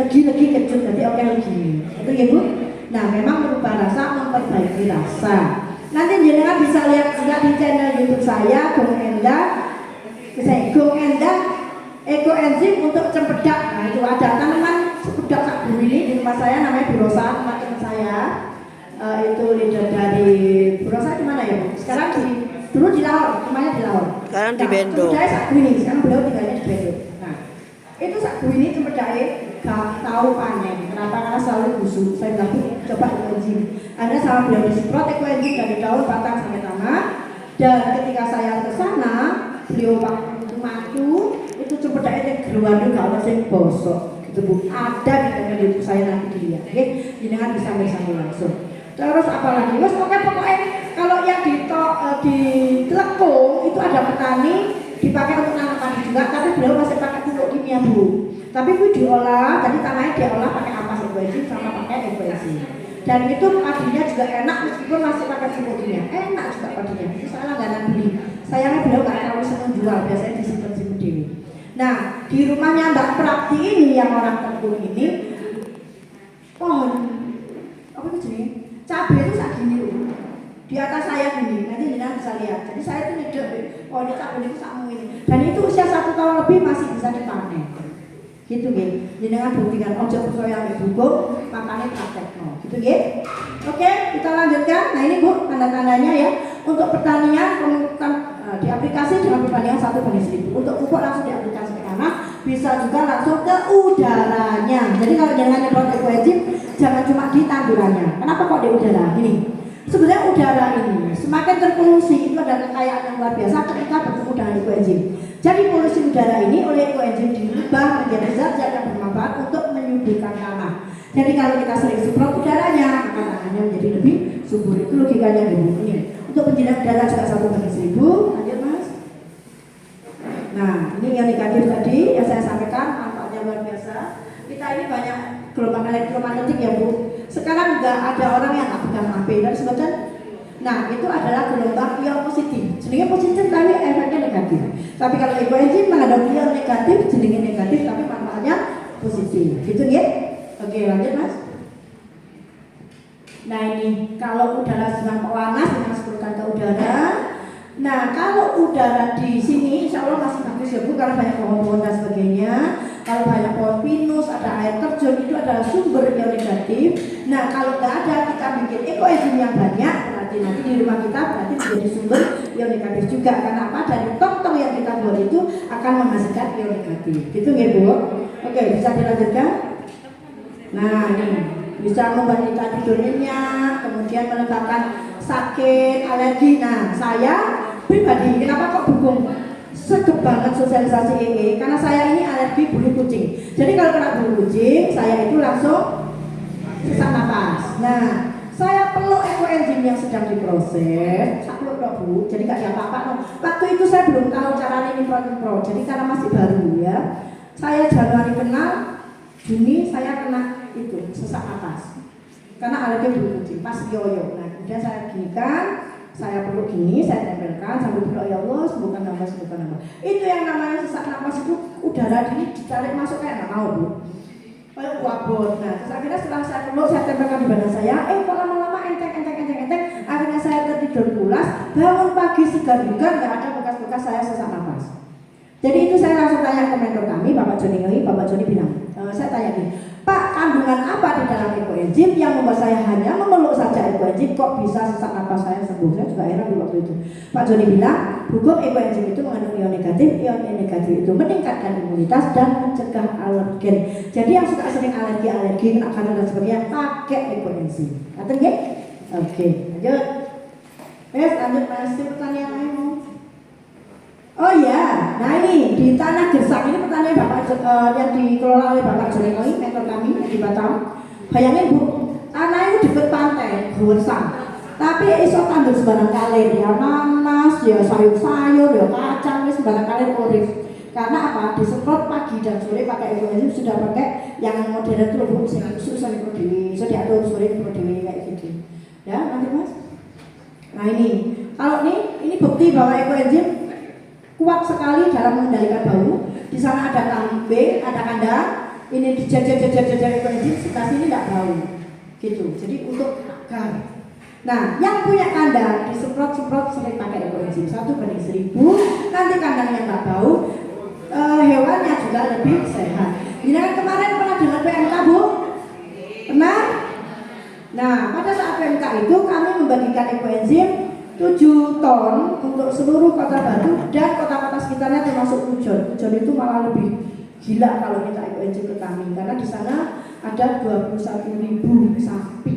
Lagi-lagi kecut, jadi oke lagi. Itu ya Bu. Nah memang merubah rasa, memperbaiki rasa. Nanti jenengan bisa lihat juga di channel YouTube saya, Gung Endah. Gung Endah ekoenzim untuk cempedak. Nah itu ada tanaman cempedak sagu ini di rumah saya, namanya Burosa, teman saya. Itu leader dari Burosa di mana ya Bu? Sekarang dulu di Lahore, rumahnya di Lahore.
Sekarang di Bendo.
Cempedaknya sagu ini, sekarang beliau tinggalnya di Bendo. Nah itu sagu ini cempedaknya gak tahu panen. Kenapa? Karena selalu busuk. Saya bilang coba ekoenzim. Anda sama beliau disemprot ekoenzim dari daun, batang sampai tanah. Dan ketika saya ke sana, beliau matu itu cempedaknya geruan gak ada yang bosok. Gitu Bu. Ada di channel YouTube saya, nanti dilihat. Oke, jenengan bisa bersama langsung. Terus apalagi? Mas pokoknya kalau yang di Telekung itu ada petani dipakai untuk nanam padi juga, tapi beliau masih pakai pupuk kimia Bu. Tapi itu diolah, jadi tanahnya diolah pakai ampas ekoenzim sama pakai ekoenzim. Dan itu padinya juga enak meskipun masih pakai pupuk kimia. Enak juga padinya. Itu saya langganan beli. Sayangnya beliau nggak terlalu senang jual, biasanya disimpan-simpan dewi. Nah di rumahnya Mbak Prakti ini yang orang Telekung ini, pohon apa itu jenis? Cabai itu saat gini loh. Di atas saya gini, nanti jenengan bisa lihat. Jadi saya itu nyedek, oh ini cabai itu sama ini. Dan itu usia 1 tahun lebih masih bisa dipanen. Gitu gitu. Jenengan buktikan ojo percaya ambek hukum, makanya praktekno. Gitu gitu. Oke, kita lanjutkan. Nah ini Bu, tanda-tandanya ya. Untuk pertanian di aplikasi dengan perbandingan 1:1000. Untuk pupuk langsung diaplikasi ke tanah, bisa juga langsung ke udaranya. Jadi kalau jangan nyemprot ekoenzim, jangan cuma di tandurannya. Kenapa kok di udara? Gini. Sebenarnya udara ini semakin terpolusi, itu ada kekayaan yang luar biasa ketika bertemu dengan ekoenzim. Jadi polusi udara ini oleh ekoenzim diubah menjadi zat-zat yang bermanfaat untuk menyuburkan tanah. Jadi kalau kita sering semprot udaranya, maka tanahnya menjadi lebih subur. Itu logikanya Bu. Ini untuk penjinak udara juga 1:1000. Lanjut Mas. Nah ini yang negatif tadi yang saya sampaikan, manfaatnya luar biasa. Kita ini banyak gelombang elektromagnetik ya Bu. Sekarang nggak ada orang yang nggak pegang HP dan sebagainya. Nah itu adalah gelombang ion positif. Jenenge positif tapi efeknya negatif. Tapi kalau ekoenzim menghadapi ion negatif, jenenge negatif tapi manfaatnya positif. Gitu ya? Oke lanjut Mas. Nah ini kalau udara sedang panas, dimasukkan ke udara. Nah kalau udara di sini insya Allah masih bagus ya Bu, karena banyak pohon-pohon dan sebagainya. Kalau banyak pohon pinus, ada air terjun, itu adalah sumber ion negatif. Nah kalau nggak ada, kita bikin ekoenzim yang banyak, berarti nanti di rumah kita berarti menjadi sumber ion negatif juga. Karena apa? Dari tong-tong yang kita buat itu akan menghasilkan ion negatif. Gitu nggih Bu? Oke, bisa dilanjutkan? Nah ini bisa membantu tidur nyenyak, kemudian menyebabkan sakit, alergi. Nah saya pribadi, kenapa kok dukung sedep banget sosialisasi ini? Karena saya ini alergi bulu kucing. Jadi kalau kena bulu kucing, saya itu langsung sesak napas. Nah saya peluk ekoenzim yang sedang diproses, saya peluk Bu, jadi gak apa-apa no. Waktu itu saya belum tahu caranya nyemprot, jadi karena masih baru ya. Saya Januari kenal, Juni saya kena itu sesak napas karena alergi bulu kucing pas yoyo. Nah kemudian saya ginikan, saya perlu gini, saya tempelkan sambil berdoa ya Allah sembuhkan nambah, sembuhkan nambah. Itu yang namanya sesak napas itu udara ini ditarik masuk kayak nggak mau Bu, kayak wabot. Nah terus akhirnya setelah saya perlu, saya tempelkan di badan saya, kok lama-lama enteng. Akhirnya saya tertidur pulas, bangun pagi segar bugar nggak ada bekas-bekas saya sesak napas. Jadi itu saya langsung tanya ke mentor kami, Bapak Joni Ngoi. Bapak Joni bilang, saya tanya gini, Pak, kandungan apa di dalam ekoenzim yang membuat saya hanya memeluk saja ekoenzim kok bisa sesak napas saya sembuh? Saya juga heran di waktu itu. Pak Joni bilang, hukum ekoenzim itu mengandung ion negatif itu meningkatkan imunitas dan mencegah alergen. Jadi yang suka sering alergi, kena kanker dan sebagainya, pakai ekoenzim. Ngerti nggih? Oke, lanjut. Lanjut masih pertanyaan lain. Oh ya, nah ini di Tanah Gersang ini pertanyaan Bapak yang dikelola oleh Bapak Joni Ngoi, mentor kami di Batam. Bayangin Bu, tanah itu dekat pantai Gersang, tapi iso tandur sembarang kali, ya nanas, ya sayur-sayur, ya kacang, ya sembarang kali urip. Karena apa? Disemprot pagi dan sore pakai ekoenzim, sudah pakai yang modern itu loh, susah diproduksi, so diatur sore diproduksi kayak gitu. Ya, nanti Mas. Nah ini, kalau ini bukti bahwa ekoenzim kuat sekali dalam mengendalikan bau. Di sana ada kambing, ada kandang. Ini dijajar ekoenzim, sebelah sini tidak bau. Gitu. Jadi untuk agar. Nah, yang punya kandang disemprot sering pakai ekoenzim 1:1000. Nanti kandangnya nggak bau, hewannya juga lebih sehat. Ini kan kemarin pernah dengar PMK Bu? Pernah? Nah, pada saat PMK itu kami membagikan ekoenzim 7 ton untuk seluruh kota Batu dan kota-kota sekitarnya termasuk Pujon. Pujon itu malah lebih gila kalau kita ekoenzim ke kami karena di sana ada 21.000 sapi.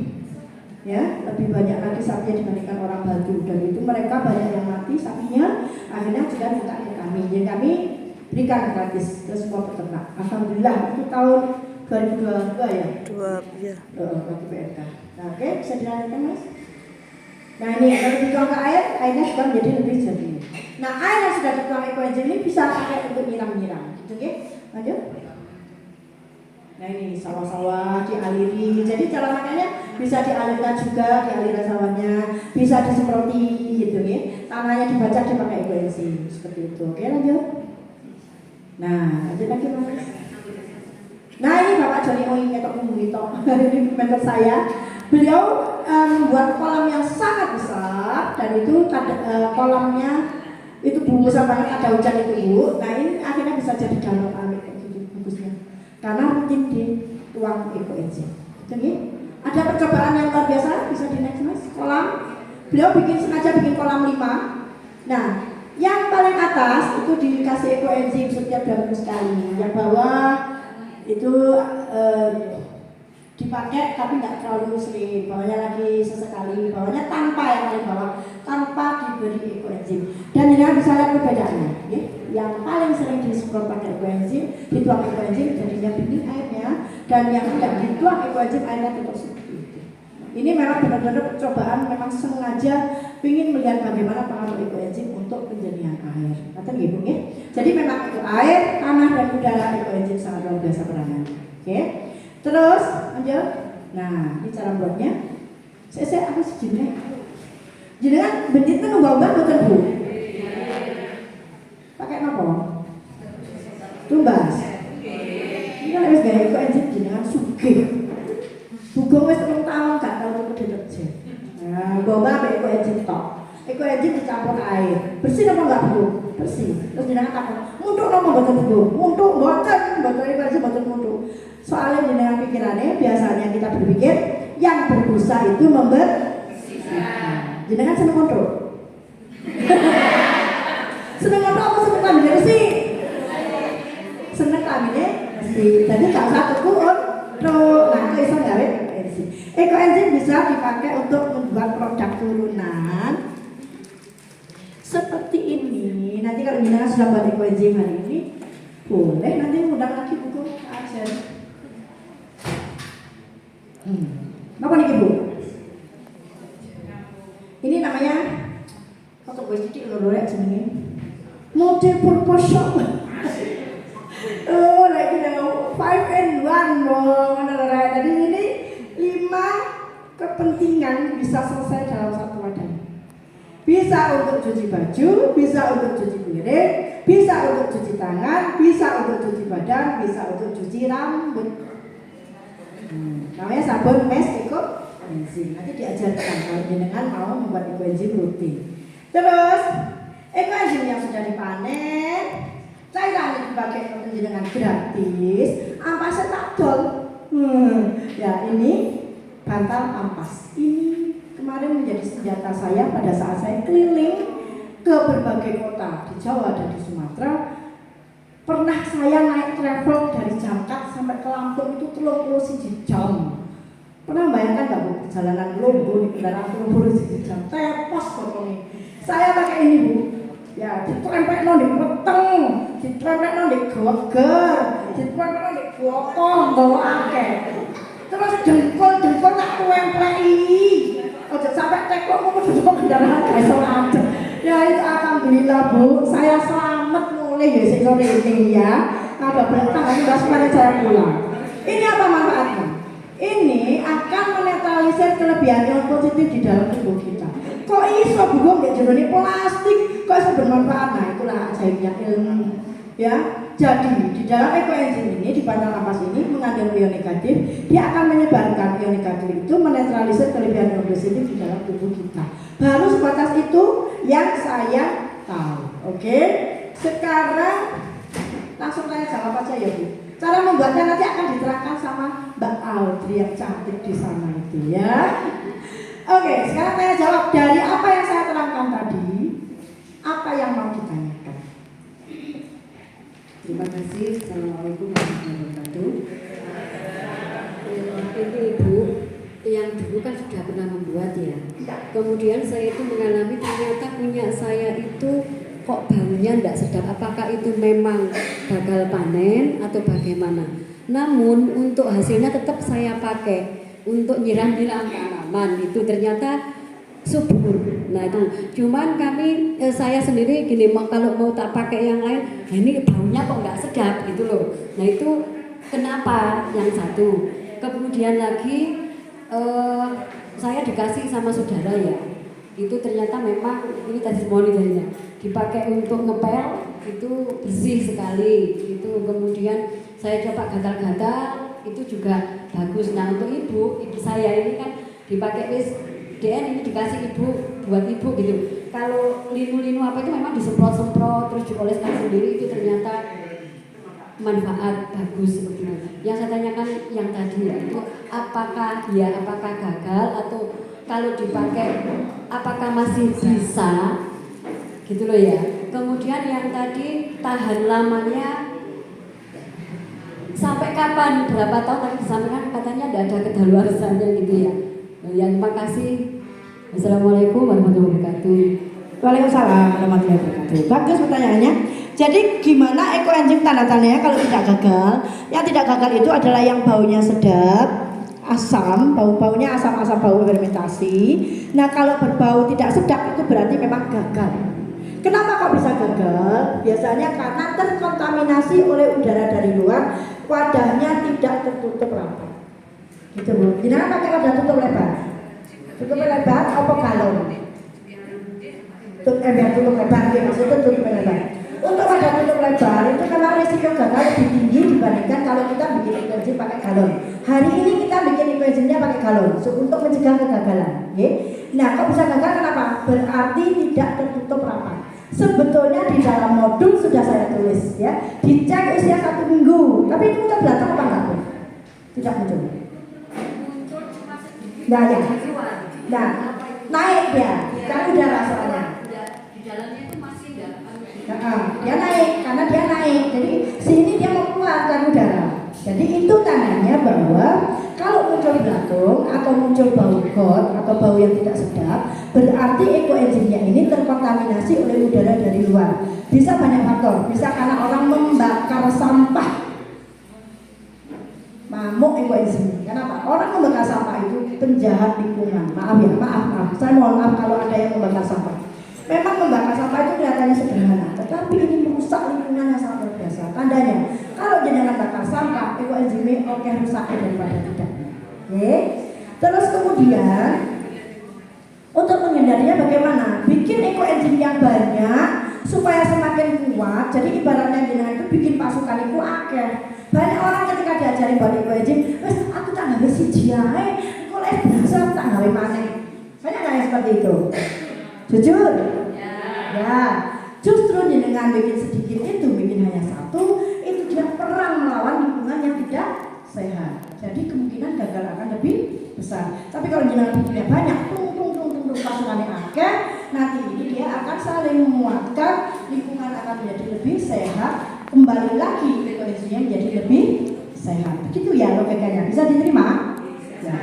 Ya, lebih banyak lagi sapinya dibandingkan orang Batu dan itu mereka banyak yang mati sapinya, akhirnya juga minta ke kami. Jadi kami berikan gratis ke semua peternak. Alhamdulillah itu tahun 2022 ya. Bagi PMK. Nah, oke, bisa dilanjutkan Mas. Nah ini kalau dituang ke air, airnya sudah menjadi lebih jernih. Nah air yang sudah dituang ekoenzim ini bisa pakai untuk nyiram-nyiram, gitu ya. Lanjut. Nah ini sawah-sawah dialiri, jadi cara makanya bisa dialirkan juga, dialirkan sawahnya, bisa disemproti, gitu ya. Tanahnya dibajak dipakai ekoenzim, seperti itu. Oke lanjut. Nah lanjut lagi Mas. Nah ini Bapak Joni Ngoi ini mentor saya. Beliau membuat kolam yang sangat besar dan itu kolamnya itu bungkusan banyak ada hujan itu Bu. Nah ini akhirnya bisa jadi danau air kayak gitu bagusnya karena rutin dituang ekoenzim. Jadi ada percobaan yang luar biasa, bisa di next Mas. Kolam beliau sengaja bikin kolam 5. Nah yang paling atas itu dikasih ekoenzim setiap 2 minggu sekali. Yang bawah itu dipakai tapi nggak terlalu sering, bawahnya lagi sesekali, bawahnya tanpa yang paling bawah tanpa diberi ekoenzim. Dan ini bisa lihat perbedaannya ya. Yang paling sering disemprot pakai ekoenzim, dituang ekoenzim jadinya bening airnya, dan yang tidak dituang ekoenzim airnya tetap seperti itu. Ini memang benar-benar percobaan, memang sengaja ingin melihat bagaimana pengaruh ekoenzim untuk penjernihan air. Kata gitu ya. Jadi memang itu air, tanah dan udara ekoenzim sangat luar biasa perannya. Oke. Terus lanjut. Nah, ini cara buatnya. Saya aku sejujurnya. Jadi kan bentit kan ubah-ubah betul Bu. Pakai apa? Tumbas. Ini kan harus gaya ekoenzim jenengan sugih. Bugong wis 3 tahun gak tau tuku deterjen. Nah, bawa ekoenzim tok. Ekoenzim dicampur air. Bersih apa enggak Bu? Bersih. Terus jenengan takon, "Muntuk napa mboten Bu?" "Muntuk mboten, mboten ekoenzim mboten muntuk." Soalnya dengan pikirannya biasanya kita berpikir yang berdosa itu membersihkan. Jenengan seneng kontrol? Seneng kontrol apa seneng kambing bersih? Seneng kambingnya bersih. Jadi gak usah tuku kontrol. Nah, itu bisa gawe ekoenzim. Ekoenzim bisa dipakai untuk membuat produk turunan seperti ini. Nanti kalau jenengan sudah buat ekoenzim hari ini, boleh nanti undang lagi buku aja. Apa nih Bu? Ini namanya foto gue sedikit lorek jenenge multi-purpose shop. Oh, lagi ada 5 in 1 dong. Jadi ini 5 kepentingan bisa selesai dalam satu wadah. Bisa untuk cuci baju, bisa untuk cuci piring, bisa untuk cuci tangan, bisa untuk cuci badan, bisa untuk cuci rambut. Namanya sabun mes ekoenzim. Nanti diajarkan kalau jenengan mau membuat ekoenzim rutin. Terus ekoenzim yang sudah dipanen, dipakai dengan gratis, ampasnya tak dol. Ya ini bantal ampas. Ini kemarin menjadi senjata saya pada saat saya keliling ke berbagai kota di Jawa dan di Sumatera. Pernah saya naik travel dari Jangkat sampai ke Lampung itu 31 jam. Pernah bayangkan nggak Bu, perjalanan Lombok di kendaraan 31 jam, tepos pokoknya. Saya pakai ini Bu, ya ditrempekno di weteng, ditrempekno di geger, ditrempekno di bokong, bawa akeh. Terus dengkul tak tuempleki. Ojo sampai tekok mau duduk kendaraan gak iso adem. Ya itu alhamdulillah Bu, saya selamat mulai ya sore ini ya. Ada bertanggung jawab saya pulang. Ini apa manfaatnya? Ini akan menetralisir kelebihan ion positif di dalam tubuh kita. Kok iso bubuk nggak jerone plastik? Kok iso bermanfaat? Nah itulah ajaibnya ilmu. Ya, jadi di dalam ekoenzim ini, di bantal ampas ini mengandung ion negatif. Dia akan menyebarkan ion negatif itu menetralisir kelebihan ion positif di dalam tubuh kita. Baru sebatas itu yang saya tahu. Oke, sekarang langsung tanya jawab aja ya Bu. Cara membuatnya nanti akan diterangkan sama Mbak Audrey yang cantik di sana itu ya. Oke, sekarang tanya jawab dari apa yang saya terangkan tadi. Apa yang mau ditanyakan?
Terima kasih. Assalamualaikum warahmatullahi wabarakatuh. Ini Ibu yang dulu kan sudah pernah membuat ya. Kemudian saya itu mengalami ternyata punya saya itu kok baunya tidak sedap. Apakah itu memang gagal panen atau bagaimana? Namun untuk hasilnya tetap saya pakai untuk nyiram-nyiram tanaman itu ternyata subur. Nah itu cuman kami saya sendiri gini kalau mau tak pakai yang lain, nah ini baunya kok nggak sedap gitu loh. Nah itu kenapa yang satu. Kemudian lagi saya dikasih sama saudara ya, itu ternyata memang ini testimoni darinya dipakai untuk ngepel itu bersih sekali itu. Kemudian saya coba gatal-gatal itu juga bagus. Nah untuk ibu saya ini kan dipakai DN ini dikasih ibu buat ibu gitu. Kalau linu-linu apa itu memang disemprot-semprot terus dioleskan sendiri itu ternyata manfaat bagus seperti itu. Yang saya tanyakan yang tadi ya itu apakah gagal atau kalau dipakai apakah masih bisa gitu loh ya. Kemudian yang tadi tahan lamanya sampai kapan, berapa tahun tadi disampaikan katanya tidak ada kedaluarsanya gitu ya. Ya terima kasih. Assalamualaikum warahmatullahi wabarakatuh.
Waalaikumsalam warahmatullahi wabarakatuh. Bagus pertanyaannya. Jadi gimana ekoenzim tanda-tandanya kalau tidak gagal? Yang tidak gagal itu adalah yang baunya sedap, asam, baunya asam-asam bau fermentasi. Nah kalau berbau tidak sedap itu berarti memang gagal. Kenapa kok bisa gagal? Biasanya karena terkontaminasi oleh udara dari luar, wadahnya tidak tertutup rapat. Gitu Bu. Gimana pakai wadah tutup lebar? Tutup lebar apa galon? Tutup lebar, ya maksudnya tutup lebar. Untuk wadah tutup lebar itu memang risiko gagal lebih tinggi dibandingkan kalau kita bikin ekoenzim pakai galon. Hari ini kita bikin ekoenzimnya pakai galon untuk mencegah kegagalan. Okay? Nah, kok bisa gagal kenapa? Berarti tidak tertutup rapat. Sebetulnya di dalam modul sudah saya tulis ya, dicek usia 1 minggu. Tapi itu muncul belakang apa enggak? Tidak muncul. Nah ya, nah naik ya, kan udara soalnya.
Di dalamnya itu masih enggak.
Dia naik, karena dia naik. Jadi sini dia mau keluar kan udara. Jadi itu tandanya bahwa kalau muncul belatung atau muncul bau got atau bau yang tidak sedap, berarti ekoenzimnya ini terkontaminasi oleh udara dari luar. Bisa banyak faktor, bisa karena orang membakar sampah. Mamuk ekoenzim. Kenapa? Orang membakar sampah itu penjahat lingkungan. Maaf ya, maaf. Saya mohon maaf kalau ada yang membakar sampah. Memang membakar sampah itu kelihatannya sederhana, tetapi ini merusak lingkungan yang sangat luar biasa. Tandanya, kalau jenengan bakar sampah, ekoenzimnya oke rusak daripada tidak. Oke. Terus kemudian untuk menghindarinya bagaimana? Bikin ekoenzim yang banyak supaya semakin kuat. Jadi ibaratnya jenengan itu bikin pasukan itu akeh. Banyak orang ketika diajari buat ekoenzim, wes aku tak gawe siji ae, engko lek berasa tak gawe maneh. Banyak nggak yang seperti itu? Jujur? Ya. Justru jenengan bikin sedikit itu, bikin hanya satu, enzimnya bibitnya banyak, tung pasukannya akeh, nanti ini dia akan saling menguatkan, lingkungan akan menjadi lebih sehat, kembali lagi ekoenzimnya menjadi lebih sehat. Begitu ya logikanya, bisa diterima? Ya.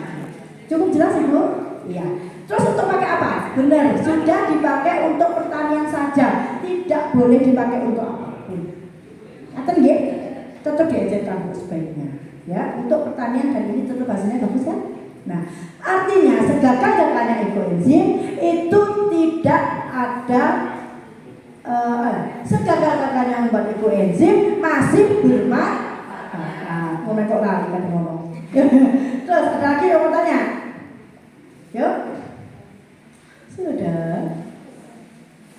Cukup jelas Ibu? Iya. Terus untuk pakai apa? Benar, sudah dipakai untuk pertanian saja, tidak boleh dipakai untuk apapun. Atau nggih? Tetap diajarkan sebaiknya. Ya, untuk pertanian dan ini tetap hasilnya bagus kan? Nah, artinya segagal-gagalnya ekoenzim itu tidak ada segagal-gagalnya membuat ekoenzim masih bermanfaat. Mau kok lari kan ngomong. Terus ada lagi yang mau tanya? Yuk. Sudah.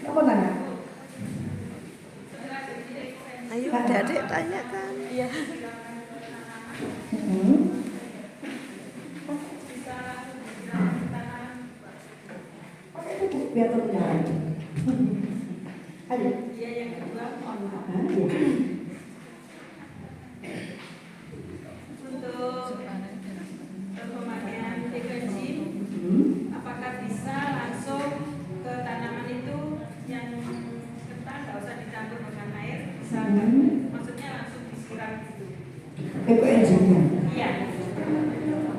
Kamu tanya?
Ayo adik tanyakan. Iya.
Oke, itu biar terlihat. Ayo.
Ya, yang kedua untuk pemakaian ekoenzim, apakah bisa langsung ke tanaman itu yang ketan, nggak usah dicampur dengan air, bisa maksudnya langsung disiram gitu?
Ekoenzimnya.
Iya.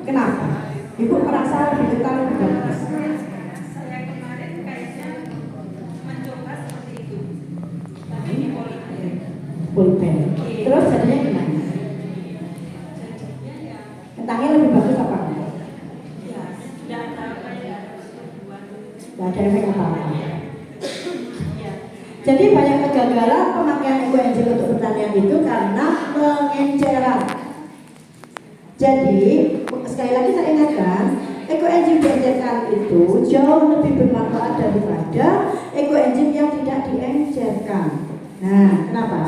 Kenapa? Ibu merasa lebih ketat lebih bagus.
Saya kemarin kayaknya mencoba seperti itu, tapi di polybag.
Pulpen. Terus jadinya gimana?
Jadinya ya,
Kentangnya lebih bagus apa?
ya sudah ada kayak buat.
Tidak ada efek apa-apa.
Ya.
Jadi banyak kegagalan pemakaian ekoenzim untuk pertanian itu karena pengenceran. Jadi sekali lagi saya ingatkan, ekoenzim diencerkan itu jauh lebih bermanfaat daripada ekoenzim yang tidak diencerkan. Nah, kenapa?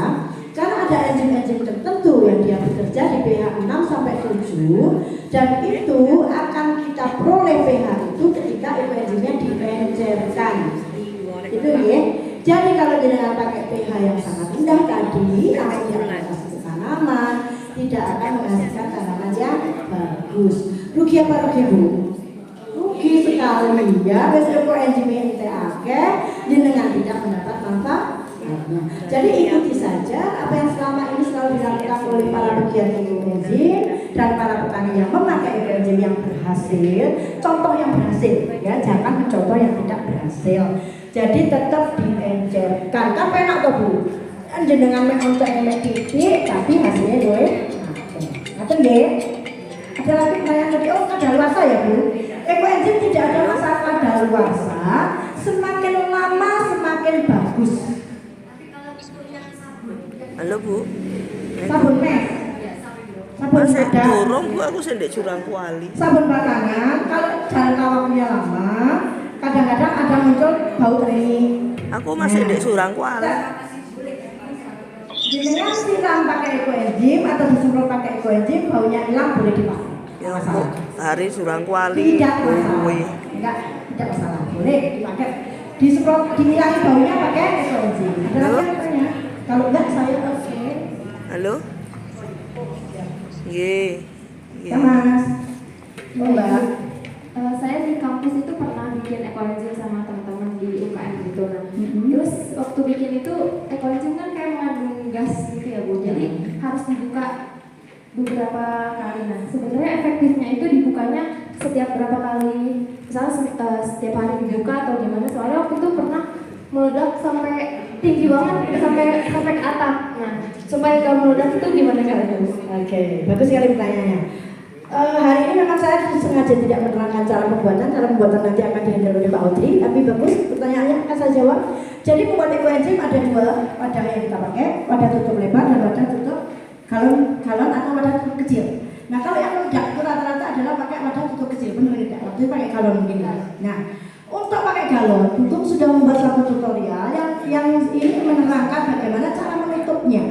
Karena ada enzim-enzim tertentu yang dia bekerja di pH 6 sampai 7 dan itu akan kita peroleh pH itu ketika ekoenzimnya diencerkan. Itu ya. Jadi kalau dengan pakai pH yang sangat rendah tadi akan tidak menghasilkan tanaman, tidak akan menghasilkan tanaman yang bagus. Rugi apa rugi Bu? Rugi sekali ya. Besok ekoenzimnya kita akeh, jenengan tidak mendapat manfaat. Jadi ikuti saja apa yang selama ini selalu dilakukan oleh para pegiat ekoenzim dan para petani yang memakai ekoenzim yang berhasil, contoh yang berhasil ya, jangan mencontoh yang tidak berhasil. Jadi tetap diencerkan. Kan enak toh Bu? Kan jenengan mek ontek mek titik tapi hasilnya gue. Ngaten nggih? Ada lagi pertanyaan tadi, oh kadaluarsa ya Bu? Ekoenzim tidak ada masalah kadaluarsa, semakin lama semakin bagus.
Halo Bu.
Sabun mes, sabun
Masih
badan,
dorong Bu, aku sendiri curang kuali.
sabun patangan. Kalau jalan waktunya lama, kadang-kadang ada muncul bau teri.
Aku masih di surang kuali.
Jenengan siram pakai ekoenzim atau disemprot pakai ekoenzim, baunya hilang boleh dipakai.
Ya
Masalah.
Bu, hari surang kuali.
Tidak masalah. Enggak, tidak masalah. Boleh dipakai. Disemprot, dihilangi baunya pakai ekoenzim. Ada
Halo?
lagi yang tanya? Kalau enggak saya oke.
Halo? Ye.
Ya Mas. Oh, Mbak.
Saya di kampus itu pernah bikin ekoenzim sama teman-teman di UKM gitu. Nah, terus waktu bikin itu ekoenzim kan kayak mengandung gas gitu ya Bu. Jadi harus dibuka beberapa kali. Nah, sebenarnya efektifnya itu dibukanya setiap berapa kali? Misalnya setiap hari dibuka atau gimana? Soalnya waktu itu pernah meledak sampai tinggi banget sampai ke atap. Nah, supaya gak meledak itu gimana caranya Bu?
Oke, bagus sekali pertanyaannya. Hari ini memang saya sengaja tidak menerangkan cara pembuatan nanti akan dihandle oleh Pak Audrey, tapi bagus pertanyaannya akan saya jawab. Jadi membuat ekoenzim ada dua wadah yang kita pakai, wadah tutup lebar dan wadah tutup galon atau wadah tutup kecil. Nah kalau yang meledak itu rata-rata adalah pakai wadah tutup kecil, benar tidak? Waktu itu pakai galon mungkin. Nah untuk pakai galon, Tutum sudah membuat satu tutorial yang ini menerangkan bagaimana cara menutupnya.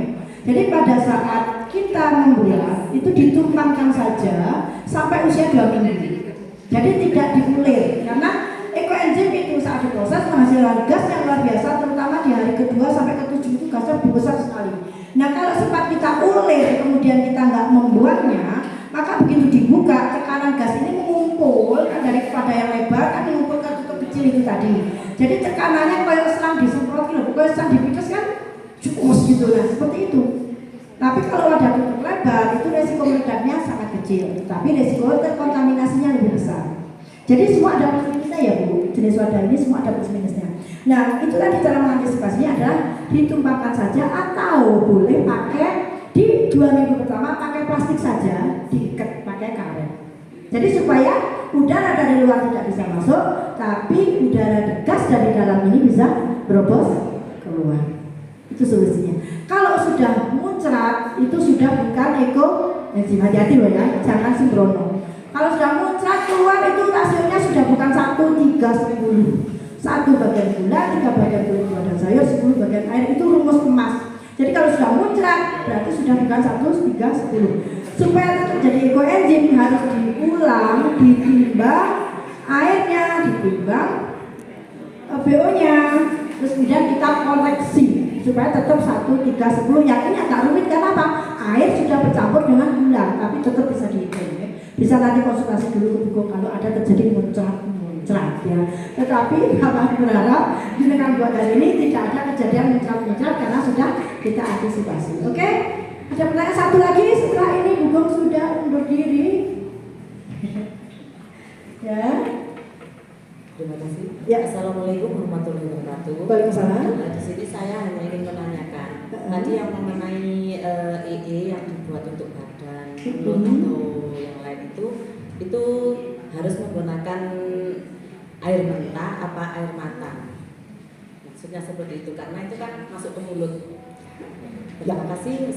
Jadi pada saat kita membuat itu ditumpangkan saja sampai usia 2 minggu. Jadi tidak diulir karena ekoenzim itu saat diproses menghasilkan gas yang luar biasa, terutama di hari kedua sampai ke-7 itu gasnya besar sekali. Nah kalau sempat kita ulir kemudian kita nggak membuatnya, Maka begitu dibuka, tekanan gas ini mengumpul kan daripada yang lebar kan mengumpul ke tutup kecil itu tadi. Jadi tekanannya kayak serang disemprot gitu, kayak serang dipites kan cukup gitu lah, seperti itu. Tapi kalau ada tutup lebar itu resiko meledaknya sangat kecil, tapi resiko terkontaminasinya lebih besar. Jadi semua ada plus minusnya ya Bu, jenis wadah ini semua ada plus minusnya. Nah itu tadi cara mengantisipasinya adalah ditumpahkan saja atau boleh pakai di 2 minggu pertama pakai plastik saja, diikat pakai karet. Jadi supaya udara dari luar tidak bisa masuk, tapi udara gas dari dalam ini bisa berobos keluar. Itu solusinya. Kalau sudah muncrat itu sudah bukan ekoenzim, hati-hati loh ya, jangan sembrono. Kalau sudah muncrat keluar itu hasilnya sudah bukan 1, 3, 10. 1 bagian gula, 3 bagian kulit buah dan sayur, 10 bagian air, itu rumus emas. Jadi kalau sudah muncrat berarti sudah bukan 1, 3, 10. Supaya tetap jadi ekoenzim harus diulang, ditimbang airnya, ditimbang BO-nya, terus kemudian kita koreksi supaya tetap 1, 3, 10. Yang ini agak rumit karena apa? Air sudah bercampur dengan gula, tapi tetap bisa dihitung. Bisa nanti konsultasi dulu ke buku kalau ada terjadi muncrat ya. Tetapi Bapak berharap dengan buat hari ini tidak ada kejadian muncrat karena sudah kita antisipasi. Oke? Ada pertanyaan satu lagi setelah ini Bu Gong sudah undur diri. Ya.
Terima kasih.
Ya.
Assalamualaikum warahmatullahi wabarakatuh.
Waalaikumsalam.
Nah, di sini saya hanya ingin menanyakan tadi yang mengenai EE yang dibuat untuk badan atau yang lain itu harus menggunakan air mentah apa air matang? Maksudnya seperti itu karena itu kan masuk ke mulut. Terima kasih.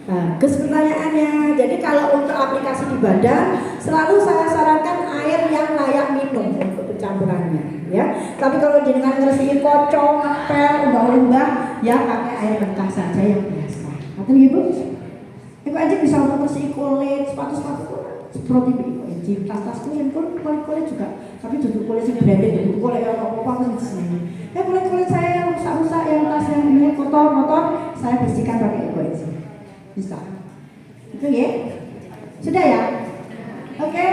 Nah, pertanyaannya, jadi kalau untuk aplikasi di badan selalu saya sarankan air yang layak minum untuk pencampurannya, ya. Tapi kalau jenengan ngersiin pocong, ngepel, umbah-umbah, ya pakai air mentah saja yang biasa. Ngerti Ibu? Ibu aja bisa untuk ngersiin kulit, sepatu-sepatu seperti itu, tas-tasku yang kulit juga. Tapi duduk kulit yang branded, duduk kulit yang apa-apa aku seneng. Kulit-kulit saya yang rusak-rusak, yang tas yang ini kotor-kotor, saya bersihkan pakai ekoenzim. Bisa. Itu ya? Sudah ya? Oke,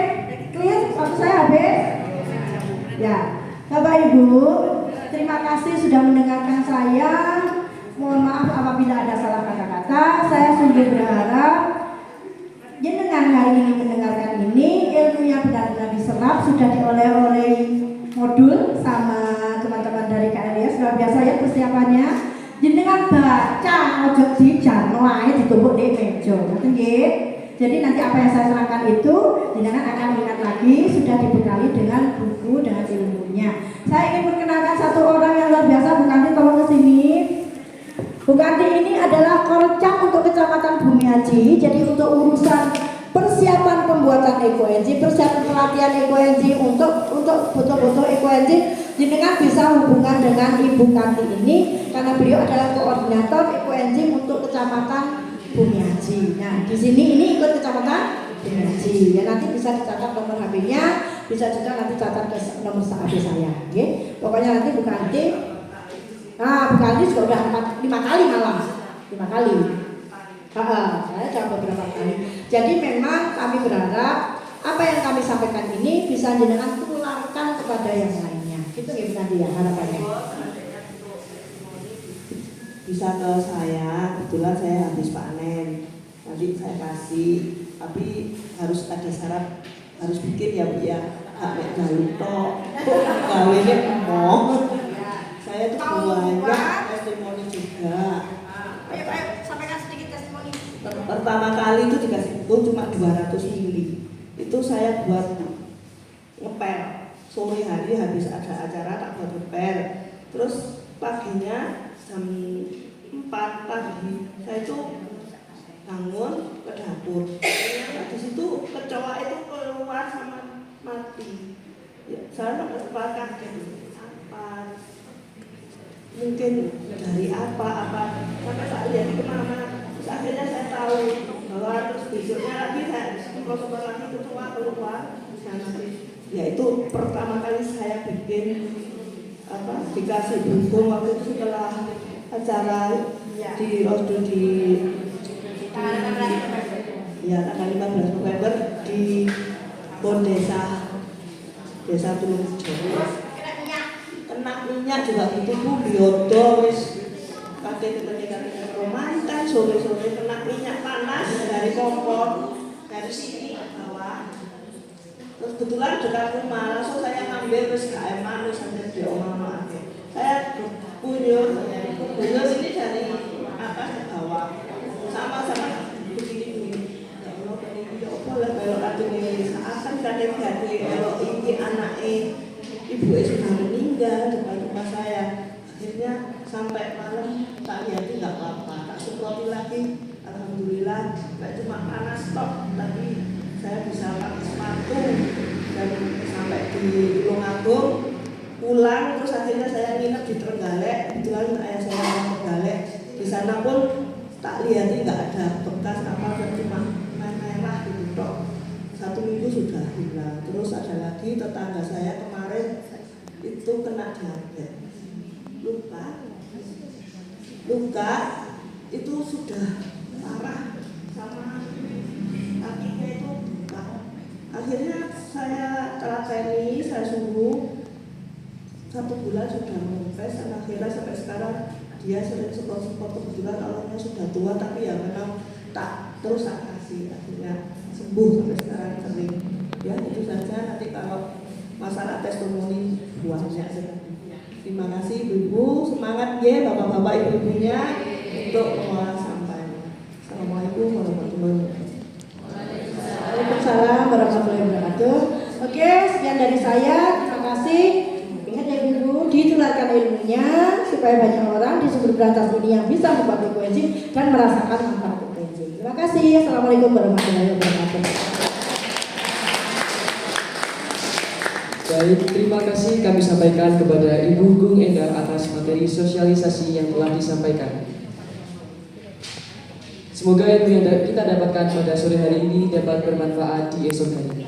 clear? Waktu saya habis? Ya. Bapak Ibu, terima kasih sudah mendengarkan saya. Mohon maaf apabila ada salah kata-kata. Saya sungguh berharap jenengan hari ini mendengarkan ini, ilmunya benar-benar diserap, sudah diolah-oleh modul sama teman-teman dari KLIS. Luar biasa ya persiapannya. Jenengan baca ojo dijan wae ditumpuk di meja. Ngoten nggih. Jadi nanti apa yang saya terangkan itu jenengan akan ingat lagi, sudah dibekali dengan buku dengan ilmunya. Saya ingin perkenalkan satu orang yang luar biasa, Bu Kanti, tolong ke sini. Bu Kanti ini adalah Korcap untuk Kecamatan Bumiaji. Jadi untuk urusan persiapan pembuatan ekoenzim, persiapan pelatihan ekoenzim untuk foto-foto ekoenzim, jenengan bisa hubungan dengan Ibu Kanti ini karena beliau adalah koordinator ekoenzim untuk Kecamatan Bumiaji. Nah, di sini ini ikut Kecamatan Bumiaji. Ya nanti bisa dicatat nomor HP-nya, bisa juga nanti catat ke nomor HP saya. Okay? Pokoknya nanti Bu Kanti, Bu Kanti sudah 5 kali malah, 5 kali. Saya sudah beberapa kali. Jadi memang kami berharap apa yang kami sampaikan ini bisa jenengan tularkan kepada yang lainnya. Itu ya Bu Kanti ya harapannya.
Bisa ke saya, kebetulan saya habis panen, nanti saya kasih, tapi harus ada syarat, harus bikin ya Bu ya, hak jalur tok, kawinnya emoh. Saya tuh banyak testimoni juga.
Sampaikan sedikit testimoni.
Pertama kali itu dikasih buku cuma 200 mili, itu saya buat ngepel, sore hari habis ada acara tak buat ngepel, terus paginya jam 4 pagi saya itu bangun ke dapur. Nah, di situ kecoa itu keluar sama mati. Ya, saya sampai kaget apa? Mungkin dari apa sampai tak lihat kemana. Terus akhirnya saya tahu bahwa terus besoknya lagi saya semprot lagi kecoa keluar. Nah, nanti ya itu pertama kali saya bikin dikasih buku waktu itu setelah acara di Osdo di ya tanggal 15 November di Pon Desa Tulungrejo. Kena minyak juga gitu Bu, diodo wis kate ketika romantan sore-sore kena minyak panas dari kompor dari sini ke bawah. Terus kebetulan dekat rumah, langsung saya ngambil terus KM manus sampai di omah saya bunyur ini dari atas ke bawah sama-sama begini ya Allah ini ya apa lah kalau katanya seakan kadang jadi kalau ini anaknya ibu sudah meninggal depan rumah saya. Akhirnya sampai malam tak lihat nggak apa-apa, tak semproti lagi, alhamdulillah nggak cuma panas tok, tapi saya bisa pakai sepatu dan sampai di Tulungagung pulang. Terus akhirnya saya nginep di Trenggalek, kebetulan ayah saya orang Trenggalek. Di sana pun tak lihat nggak ada bekas apa, dan cuma merah gitu tok. 1 minggu sudah hilang. Terus ada lagi tetangga saya kemarin itu kena diabetes, luka itu sudah parah sama kakinya itu buka. Akhirnya saya telateni, saya suruh 1 bulan sudah mempes, dan akhirnya sampai sekarang dia sering support kebetulan orangnya sudah tua, tapi ya memang tak terus tak kasih, akhirnya sembuh sampai sekarang sering. Ya itu saja, nanti kalau masalah testimoni banyak sekali. Terima kasih Ibu-ibu, semangat ya Bapak-bapak Ibu-ibunya untuk mengolah sampahnya. Assalamualaikum warahmatullahi wabarakatuh.
Waalaikumsalam warahmatullahi wabarakatuh. Oke, sekian dari saya. Terima kasih. Ingat ya Ibu, ditularkan ilmunya supaya banyak orang di Sumber Berantas ini yang bisa membantu koenzim dan merasakan manfaat koenzim. Terima kasih. Assalamualaikum warahmatullahi wabarakatuh.
Baik, terima kasih kami sampaikan kepada Ibu Gung Endah atas materi sosialisasi yang telah disampaikan. Semoga ilmu yang kita dapatkan pada sore hari ini dapat bermanfaat di esok hari.